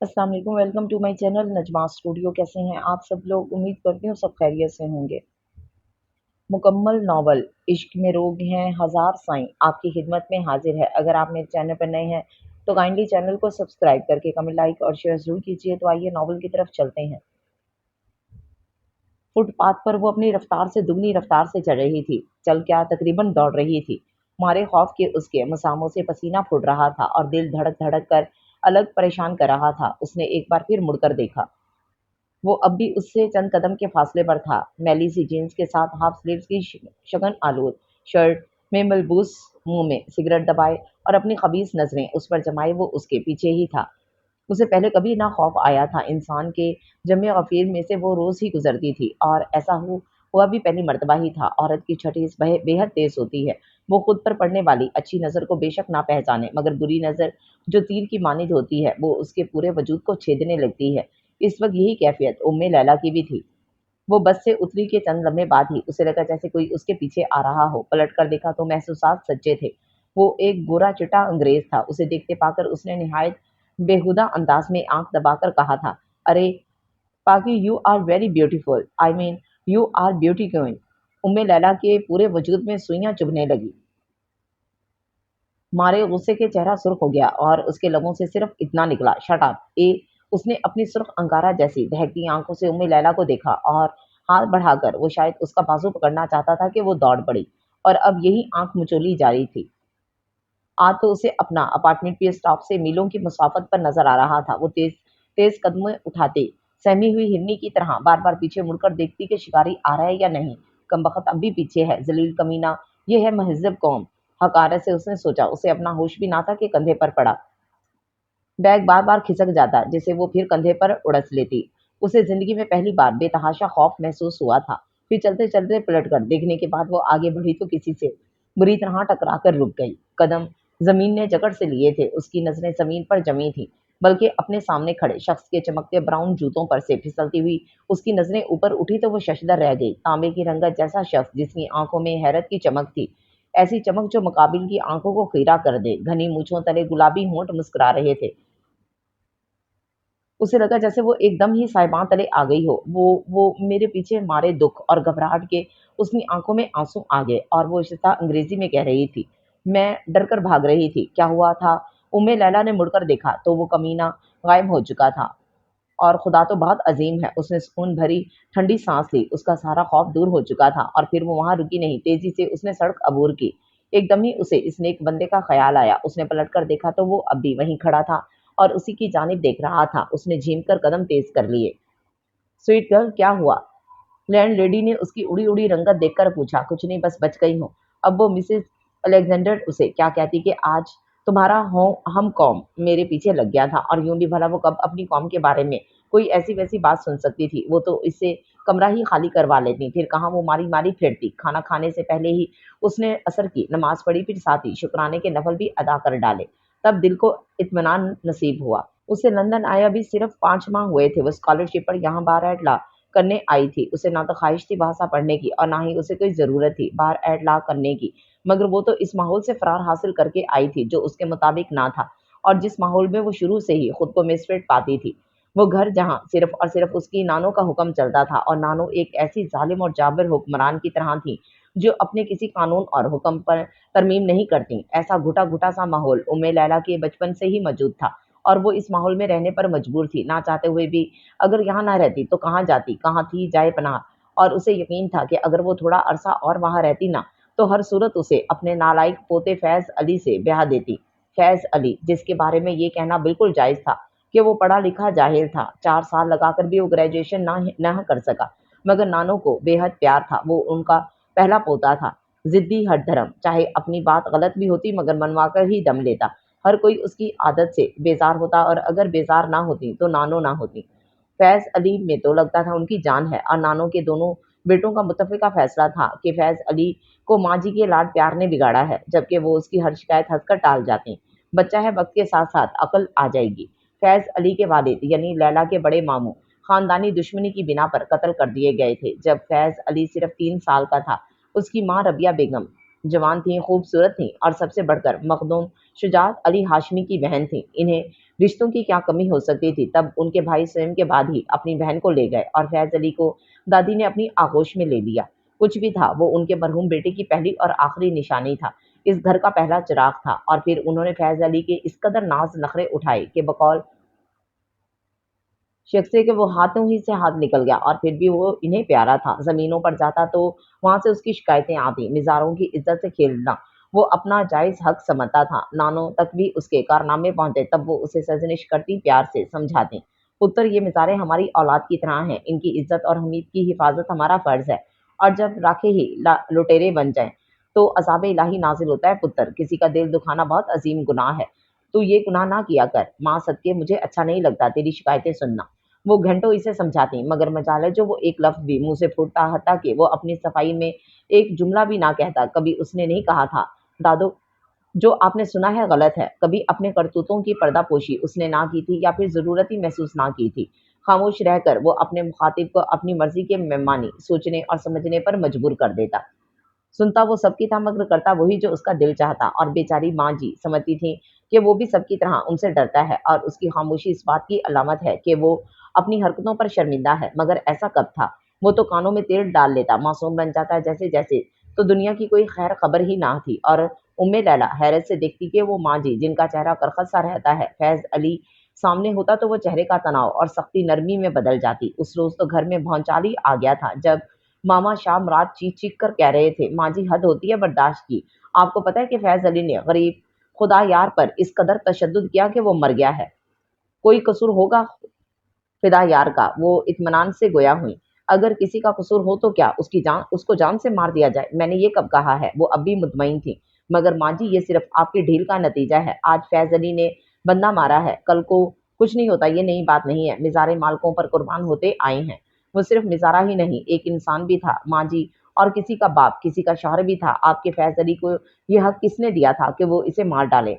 अस्सलाम वालेकुम, welcome to my channel Najma studio. कैसे हैं आप सब लोग? उम्मीद करती हूँ सब खैरियत से होंगे। मुकम्मल नावल इश्क में रोग हैं हजार साईं आपकी खिदमत में हाजिर है। अगर आप मेरे चैनल पर नए हैं तो काइंडली चैनल को सब्सक्राइब करके कमेंट, लाइक और शेयर जरूर कीजिए। तो आइए नावल की तरफ चलते हैं। फुटपाथ पर वो अपनी रफ्तार से दुगनी रफ्तार से चल रही थी। चल क्या, तकरीबन दौड़ रही थी। मारे खौफ के उसके मसामों से पसीना फूट रहा था और दिल धड़क धड़क कर अलग परेशान कर रहा था। उसने एक बार फिर मुड़कर देखा। वो अब भी उससे चंद कदम के फासले पर था। मैली सी जीन्स के साथ हाफ स्लीव्स की शगन आलूद शर्ट में मलबूस मुंह में सिगरेट दबाए और अपनी खबीस नजरें उस पर जमाए वो उसके पीछे ही था। उसे पहले कभी ना खौफ आया था। इंसान के जमे गफीर में से वो रोज ही गुजरती थी और ऐसा हुआ भी पहली मर्तबा ही था। औरत की छठी बेहद तेज होती है। वो खुद पर पड़ने वाली अच्छी नजर को बेशक ना पहचाने, मगर बुरी नजर जो तीर की मानिंद होती है वो उसके पूरे वजूद को छेदने लगती है। इस वक्त यही कैफियत उम्मे लैला की भी थी। वो बस से उतरी के चंद लम्हे बाद ही उसे लगा जैसे कोई उसके पीछे आ रहा हो। पलट कर देखा तो महसूसात सच्चे थे। वो एक गोरा चिटा अंग्रेज था। उसे देखते पाकर उसने निहायत बेहुदा अंदाज में आंख दबाकर कहा था, अरे Paki, you are very beautiful, I mean you are beauty queen. Umme Laila के पूरे वजूद में सुइयां चुभने लगी। मारे गुस्से के चेहरा सुर्ख हो गया और उसके लबों से सिर्फ इतना निकला, शट अप ए। उसने अपनी सुर्ख अंगारा जैसी दहकती आंखों से उम्मे लैला को देखा और हाथ बढ़ाकर वो शायद उसका बाजू पकड़ना चाहता था कि वो दौड़ पड़ी और अब यही आंख मुचोली जा रही थी। आज तो उसे अपना अपार्टमेंट के स्टॉप से मीलों की मुसाफत पर नजर आ रहा था। वो तेज तेज कदम उठाते सहमी हुई हिरनी की तरह बार बार पीछे मुड़कर देखती कि शिकारी आ रहा है या नहीं। कमबख्त अब भी पीछे है, जलील कमीना। ये है महजब कौम। हकारत से उसने सोचा। उसे अपना होश भी ना था कि कंधे पर पड़ा बैग बार बार खिसक जाता, जिसे वो फिर कंधे पर उड़स लेती। उसे जिंदगी में पहली बार बेतहाशा खौफ महसूस हुआ था। फिर चलते चलते पलट कर देखने के बाद वो आगे बढ़ी तो किसी से बुरी तरह टकरा कर रुक गई। कदम जमीन ने जकड़ से लिए थे। उसकी नजरें जमीन पर जमी थी, बल्कि अपने सामने खड़े शख्स के चमकते ब्राउन जूतों पर से फिसलती हुई उसकी नजरें ऊपर उठी तो वो शशदर रह गई। तांबे की रंगत जैसा शख्स जिसकी आंखों में हैरत की चमक थी, ऐसी चमक जो मुकाबिल की आंखों को खीरा कर दे। घनी मूछों तले गुलाबी होंठ मुस्कुरा रहे थे। उसे लगा जैसे वो एकदम ही साहिबान तले आ गई हो। वो मेरे पीछे मारे दुख और घबराहट के उसकी आंखों में आंसू आ गए और वो शिता अंग्रेजी में कह रही थी, मैं डर कर भाग रही थी। क्या हुआ था? उम्मे लैला ने मुड़कर देखा तो वो कमीना गायब हो चुका था। और खुदा तो बहुत अजीम है। उसने सुकून भरी ठंडी सांस ली। उसका सारा खौफ दूर हो चुका था और फिर वो वहां रुकी नहीं। तेजी से उसने सड़क अबूर की। एकदम ही उसे इस नेक बंदे का ख्याल आया। उसने पलट कर देखा तो वो अब भी वहीं खड़ा था और उसी की जानिब देख रहा था। उसने झीम कर कदम तेज कर लिए। स्वीट गर्ल, क्या हुआ? लैंड लेडी ने उसकी उड़ी उड़ी रंगत देखकर पूछा। कुछ नहीं, बस बच गई हूँ। अब वो मिसेस अलेक्जेंडर उसे क्या कहती कि आज तुम्हारा हो हम कौम मेरे पीछे लग गया था। और यूं भी भला वो कब अपनी कौम के बारे में कोई ऐसी वैसी बात सुन सकती थी? वो तो इससे कमरा ही खाली करवा लेती। फिर कहाँ वो मारी मारी फिरती। खाना खाने से पहले ही उसने असर की नमाज पढ़ी, फिर साथ ही शुक्राने के नफल भी अदा कर डाले। तब दिल को इत्मीनान नसीब हुआ। उसे लंदन आया भी सिर्फ 5 माह हुए थे। वो स्कॉलरशिप पर यहाँ बार एटला करने आई थी। उसे ना तो ख्वाहिश थी भाषा पढ़ने की और ना ही उसे कोई ज़रूरत थी बाहर एटला करने की। मगर वो तो इस माहौल से फ़रार हासिल करके आई थी जो उसके मुताबिक ना था और जिस माहौल में वो शुरू से ही खुद को मिसफिट पाती थी। वो घर जहाँ सिर्फ और सिर्फ उसकी नानो का हुक्म चलता था और नानो एक ऐसी जालिम और जाबिर हुक्मरान की तरह थी जो अपने किसी कानून और हुक्म पर तरमीम नहीं करती। ऐसा घुटा घुटा सा माहौल उम्मे लैला के बचपन से ही मौजूद था और वो इस माहौल में रहने पर मजबूर थी, ना चाहते हुए भी। अगर यहाँ ना रहती तो कहाँ जाती, कहाँ थी जाए पनाह। और उसे यकीन था कि अगर वो थोड़ा अरसा और वहाँ रहती ना तो हर सूरत उसे अपने नालायक पोते फैज अली से ब्याह देती। फैज अली, जिसके बारे में ये कहना बिल्कुल जायज था कि वो पढ़ा लिखा जाहिल था। 4 साल लगाकर भी वो ग्रेजुएशन ना कर सका, मगर नानो को बेहद प्यार था। वो उनका पहला पोता था। जिद्दी हठधर्म, चाहे अपनी बात गलत भी होती मगर मनवाकर ही दम लेता। हर कोई उसकी आदत से बेजार होता और अगर बेजार ना होती तो नानो ना होती। फैज अली में तो लगता था उनकी जान है। और नानो के दोनों बेटों का मुत्तफ़िका फैसला था कि फैज अली को माँ जी के लाड प्यार ने बिगाड़ा है, जबकि वो उसकी हर शिकायत हंसकर टाल जाती। बच्चा है, वक्त के साथ साथ अकल आ जाएगी। फैज अली के वालिद यानी लैला के बड़े मामू खानदानी दुश्मनी की बिना पर कत्ल कर दिए गए थे जब फैज अली सिर्फ 3 साल का था। उसकी माँ रबिया बेगम जवान थी, खूबसूरत थी और सबसे बढ़कर मखदूम शुजात अली हाशमी की बहन थी। इन्हें रिश्तों की क्या कमी हो सकती थी? तब उनके भाई स्वयं के बाद ही अपनी बहन को ले गए और फैज़ अली को दादी ने अपनी आगोश में ले लिया। कुछ भी था, वो उनके मरहूम बेटे की पहली और आखिरी निशानी था। इस घर का पहला चिराग था और फिर उन्होंने फैज़ अली के इस कदर नाज़ नखरे उठाए कि बकौल शख्सियत के वो हाथों ही से हाथ निकल गया और फिर भी वो इन्हें प्यारा था। ज़मीनों पर जाता तो वहाँ से उसकी शिकायतें आती, निज़ारों की इज़्ज़त से खेलना वो अपना जायज़ हक़ समझता था। नानों तक भी उसके कारनामे पहुँचे तब वो उसे सरज़निश करती, प्यार से समझाती। पुत्र, ये मिज़ारें हमारी औलाद की तरह हैं, इनकी इज़्ज़त और हमीद की हिफ़ाज़त हमारा फ़र्ज़ है और जब राखे ही लुटेरे बन जाएँ, तो अज़ाब इलाही नाज़िल होता है। पुत्र, किसी का दिल दुखाना बहुत अज़ीम गुनाह है। तू ये गुनाह ना किया कर। माँ सदके मुझे अच्छा नहीं लगता तेरी शिकायतें सुनना। वो घंटों इसे समझाती मगर मजाल है जो वो एक लफ्ज़ भी मुँह से फूटता हत्ता कि वो अपनी सफाई में एक जुमला भी ना कहता। कभी उसने नहीं कहा था, दादो जो आपने सुना है गलत है। कभी अपने करतूतों की पर्दापोशी उसने ना की थी या फिर ज़रूरत ही महसूस ना की थी। खामोश रहकर वो अपने मुखातिब को अपनी मर्ज़ी के मेहमानी सोचने और समझने पर मजबूर कर देता। सुनता वो सबकी था मगर करता वही जो उसका दिल चाहता और बेचारी माँ जी समझती थी कि वो भी सबकी तरह उनसे डरता है और उसकी खामोशी इस बात की अलामत है कि वो अपनी हरकतों पर शर्मिंदा है। मगर ऐसा कब था? वो तो कानों में तेल डाल लेता, मासूम बन जाता जैसे-जैसे तो दुनिया की कोई खैर खबर ही ना थी और उम्मे लैला हैरत से देखती कि वो माँ जी जिनका चेहरा करखत सा रहता है, फैज़ अली सामने होता तो वो चेहरे का तनाव और सख्ती नरमी में बदल जाती। उस रोज़ तो घर में भौचाल आ गया था जब मामा शाम रात चीख-चीख कर कह रहे थे, माँ जी हद होती है बर्दाश्त की। आपको पता है कि फैज़ अली ने गरीब खुदा यार पर इस कदर तशद्दुद किया कि वो मर गया है। कोई कसूर होगा फिदा यार का, वो इत्मीनान से गोया हुईं। अगर किसी का कसूर हो तो क्या उसको जान से मार दिया जाए? मैंने ये कब कहा है? वो अब भी मुतमईन थीं। मगर माँ जी ये सिर्फ़ आपकी ढील का नतीजा है। आज फैज़ अली ने बंदा मारा है, कल को कुछ नहीं होता ये नई बात नहीं है। मिज़ारे मालकों पर कुर्बान होते आए हैं। वो सिर्फ़ मिज़ारा ही नहीं, एक इंसान भी था माँ जी और किसी का बाप, किसी का शौहर भी था। आपके फैज़ अली को ये हक़ किसने दिया था कि वो इसे मार डाले?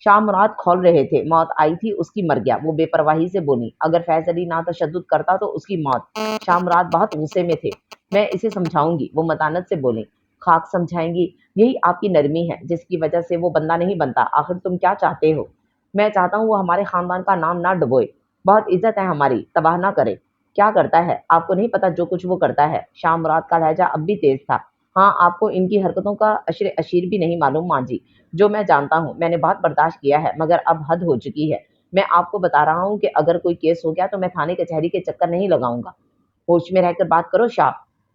शाम रात खौल रहे थे, मौत आई थी उसकी मर गया, वो बेपरवाही से बोली। अगर फैज़ अली ना तशद्दुद करता तो उसकी मौत। शाम रात बहुत गुस्से में थे। मैं इसे समझाऊँगी, वो मतानत से बोली। खाक समझाएँगी, यही आपकी नरमी है, जिसकी वजह से वो बंदा नहीं बनता। आखिर तुम क्या चाहते हो? मैं चाहता हूँ वो हमारे ख़ानदान का नाम ना डुबोए। बहुत इज़्ज़त है हमारी, तबाह ना करे। क्या करता है? आपको नहीं पता जो कुछ वो करता है। शाम रात का लहज़ा अब भी तेज़ था। हाँ, आपको इनकी हरकतों का अशरे अशीर भी नहीं मालूम माँ जी। जो मैं जानता हूँ, मैंने बहुत बर्दाश्त किया है, मगर अब हद हो चुकी है। मैं आपको बता रहा हूँ कि अगर कोई केस हो गया तो मैं थाने कचहरी के चक्कर नहीं लगाऊँगा। होश में रहकर बात करो शाह।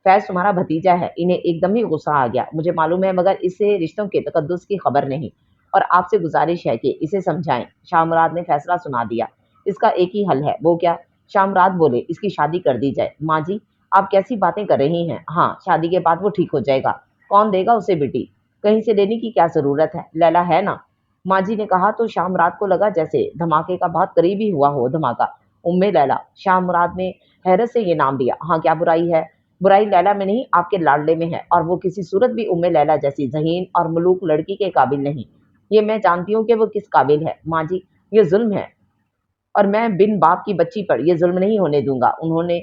फैज़ तुम्हारा भतीजा है, इन्हें एकदम ही गुस्सा आ गया। मुझे मालूम है मगर इससे रिश्तों के तकद्दुस की खबर नहीं और आपसे गुज़ारिश है कि इसे समझाएँ। शाह मुराद ने फैसला सुना दिया। इसका एक ही हल है, वो क्या? शाह मुराद बोले, इसकी शादी कर दी जाए। माँ जी, आप कैसी बातें कर रही हैं? हाँ, शादी के बाद वो ठीक हो जाएगा। कौन देगा उसे बेटी? कहीं से लेने की क्या ज़रूरत है? लैला है ना? माँ जी ने कहा तो शाम रात को लगा जैसे धमाके का बहुत करीब ही हुआ हो धमाका। उम्मे लैला, शाह मुराद ने हैरत से ये नाम लिया। हाँ, क्या बुराई है? बुराई लैला में नहीं, आपके लाडले में है और वो किसी सूरत भी उम्मे लैला जैसी ज़हीन और मलूक लड़की के काबिल नहीं। ये मैं जानती हूँ कि वो किस काबिल है। माँ जी, ये ज़ुल्म है और मैं बिन बाप की बच्ची पर ये ज़ुल्म नहीं होने दूँगा। उन्होंने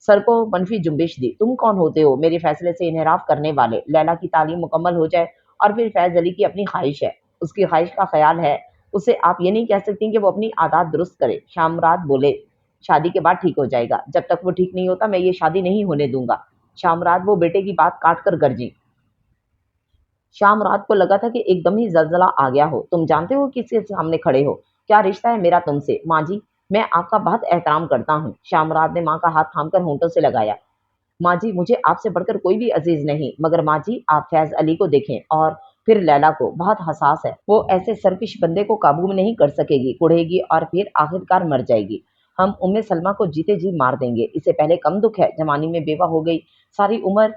सर को मनफ़ी जुम्बिश दी। तुम कौन होते हो मेरे फ़ैसले से इन्हिराफ़ करने वाले? लैला की तालीम मुकम्मल हो जाए और फिर फैज़ अली की अपनी ख़्वाहिश है। उसकी ख़्वाहिश का ख़याल है। उसे आप ये नहीं कह सकती कि वो अपनी आदत दुरुस्त करे। शामरात बोले, शादी के बाद ठीक हो जाएगा। जब तक वो ठीक नहीं होता मैं ये शादी नहीं होने दूँगा। शामरात वो बेटे की बात काट कर गरजी। शाम रात को लगा था कि एकदम ही ज़लज़ला आ गया हो। तुम जानते हो किसके सामने खड़े हो? क्या रिश्ता है मेरा तुमसे? माँ जी, मैं आपका बहुत एहतराम करता हूँ। शामरात ने माँ का हाथ थामकर होंठों से लगाया। माँ जी, मुझे आपसे बढ़कर कोई भी अज़ीज़ नहीं, मगर माँ जी आप फैज़ अली को देखें और फिर लैला को, बहुत हसास है। वो ऐसे सर्पिश बंदे को काबू में नहीं कर सकेगी, कुढ़ेगी और फिर आखिरकार मर जाएगी। हम उम्मे सलमा को जीते जी मार देंगे। इससे पहले कम दुःख है, जवानी में बेवा हो गई। सारी उम्र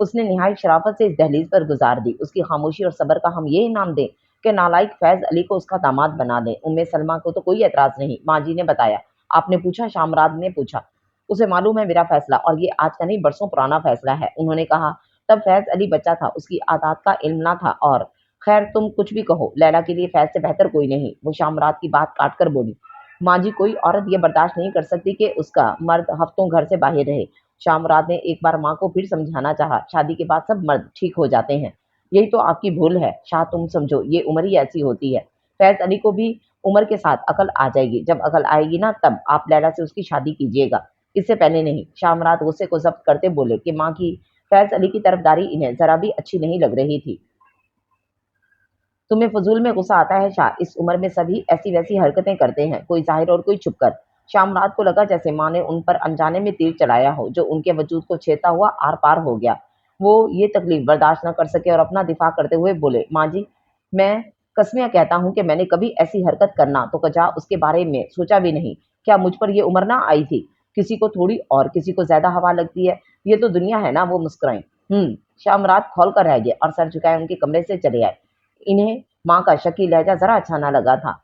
उसने निहायत शराफ़त से इस दहलीज़ पर गुज़ार दी। उसकी खामोशी और सब्र का हम ये इनाम दें कि नालायक फैज़ अली को उसका दामाद बना दें। उम्मे सलमा को तो कोई एतराज़ नहीं, माँ जी ने बताया। आपने पूछा? शामराद ने पूछा। उसे मालूम है मेरा फैसला और ये आज का नहीं बरसों पुराना फैसला है। उन्होंने कहा, तब फैज़ अली बच्चा था, उसकी आदात का इल्म ना था और खैर तुम कुछ भी कहो, लैला के लिए फैज़ से बेहतर कोई नहीं। वो शामरात की बात काट कर बोली, माँ जी कोई औरत ये बर्दाश्त नहीं कर सकती कि उसका मर्द हफ्तों घर से बाहर रहे। शामरात ने एक बार माँ को फिर समझाना चाहा, शादी के बाद सब मर्द ठीक हो जाते हैं। यही तो आपकी भूल है। शाह तुम समझो, ये उम्र ही ऐसी होती है। फैज़ अली को भी उम्र के साथ अकल आ जाएगी, जब अकल आएगी ना तब आप लैला से उसकी शादी कीजिएगा, इससे पहले नहीं। शामरात गुस्से को जब्त करते बोले कि माँ की फैज अली की तरफदारी इन्हें जरा भी अच्छी नहीं लग रही थी। तुम्हें फजूल में गुस्सा आता है शाह, इस उम्र में सभी ऐसी वैसी हरकतें करते हैं, कोई जाहिर और कोई छुपकर। शामरात को लगा जैसे माँ ने उन पर अनजाने में तीर चलाया हो, जो उनके वजूद को छेदता हुआ आर पार हो गया। वो ये तकलीफ बर्दाश्त न कर सके और अपना दिफा करते हुए बोले, माँ जी, मैं कसमिया कहता हूँ कि मैंने कभी ऐसी हरकत करना तो कजा उसके बारे में सोचा भी नहीं। क्या मुझ पर ये उम्र ना आई थी? किसी को थोड़ी और किसी को ज्यादा हवा लगती है, ये तो दुनिया है ना। वो मुस्कुराए। शामरात खोल कर रह गए और सर झुकाए उनके कमरे से चले आए। इन्हें माँ का शकी लहजा जरा अच्छा ना लगा था।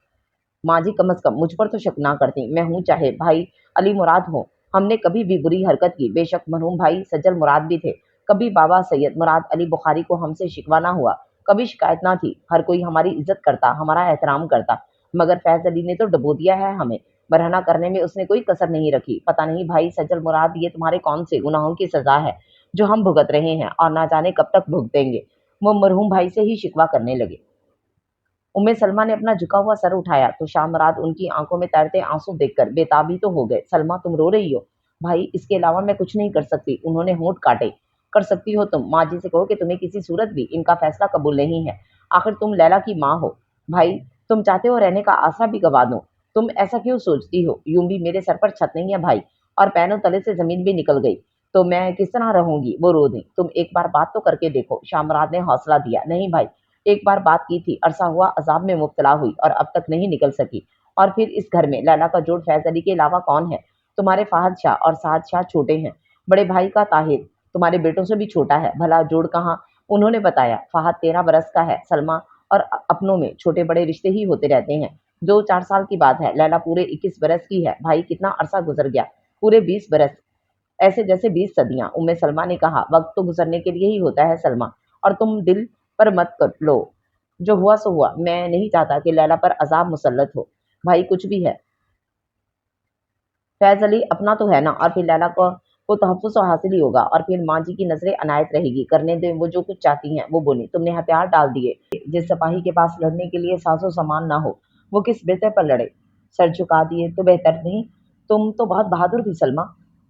माँ जी, कम अज कम मुझ पर तो शक ना करती, मैं हूँ चाहे भाई अली मुराद हो, हमने कभी भी बुरी हरकत की। बेशक मरहूम भाई सज्जल मुराद भी थे, कभी बाबा सैयद मुराद अली बुखारी को हमसे शिकवा ना हुआ, कभी शिकायत ना थी। हर कोई हमारी इज्जत करता, हमारा एहतराम करता, मगर फैज अली ने तो डबो दिया है हमें। बरहना करने में उसने कोई कसर नहीं रखी। पता नहीं भाई सज्जल मुराद, ये तुम्हारे कौन से गुनाहों की सजा है जो हम भुगत रहे हैं और ना जाने कब तक भुगतेंगे। वो मरहूम भाई से ही शिकवा करने लगे। उम्मे सलमा ने अपना झुका हुआ सर उठाया तो शामरात उनकी आंखों में तैरते आंसू देखकर बेताबी तो हो गए। सलमा, तुम रो रही हो? भाई, इसके अलावा मैं कुछ नहीं कर सकती। उन्होंने होंठ काटे। कर सकती हो तुम, माँ जी से कहो कि तुम्हें किसी सूरत भी इनका फैसला कबूल नहीं है। आखिर तुम लैला की माँ हो। भाई, तुम चाहते हो रहने का आसरा भी गवा दो। तुम ऐसा क्यों सोचती हो? यूं भी मेरे सर पर छत नहीं है भाई, और पैरों तले से जमीन भी निकल गई तो मैं किस तरह रहूंगी? वो रो दी। तुम एक बार बात तो करके देखो, शामरात ने हौसला दिया। नहीं भाई, एक बार बात की थी, अरसा हुआ अजाब में मुब्तला हुई और अब तक नहीं निकल सकी। और फिर इस घर में लैला का जोड़ फैज अली के अलावा कौन है? तुम्हारे फाहद शाह और साद शाह छोटे हैं, बड़े भाई का ताहिर तुम्हारे बेटों से भी छोटा है। भला जोड़ कहाँ? उन्होंने बताया, फाहद 13 बरस का है, सलमा, और अपनों में छोटे बड़े रिश्ते ही होते रहते हैं। 2-4 साल की बात है, लैला पूरे 21 बरस की है। भाई, कितना अरसा गुजर गया, पूरे 20 बरस, ऐसे जैसे 20 सदियां। उम्मे सलमा ने कहा, वक्त तो गुजरने के लिए ही होता है सलमा, और तुम दिल पर मत कर लो। जो हुआ सो हुआ। मैं नहीं चाहता कि लैला पर अजाब मुसल्लत हो। भाई, कुछ भी है, फैज अली अपना तो है ना, और फिर लैला को तहफ़्फ़ुज़ तो हासिल ही होगा। और फिर माँ जी की नजरें अनायत रहेगी। करने दे, वो जो कुछ चाहती हैं। वो बोली, तुमने हथियार डाल दिए। जिस सिपाही के पास लड़ने के लिए साजो सामान ना हो, वो किस बेटे पर लड़े? सर झुका दिए तो बेहतर नहीं? तुम तो बहुत बहादुर थी सलमा।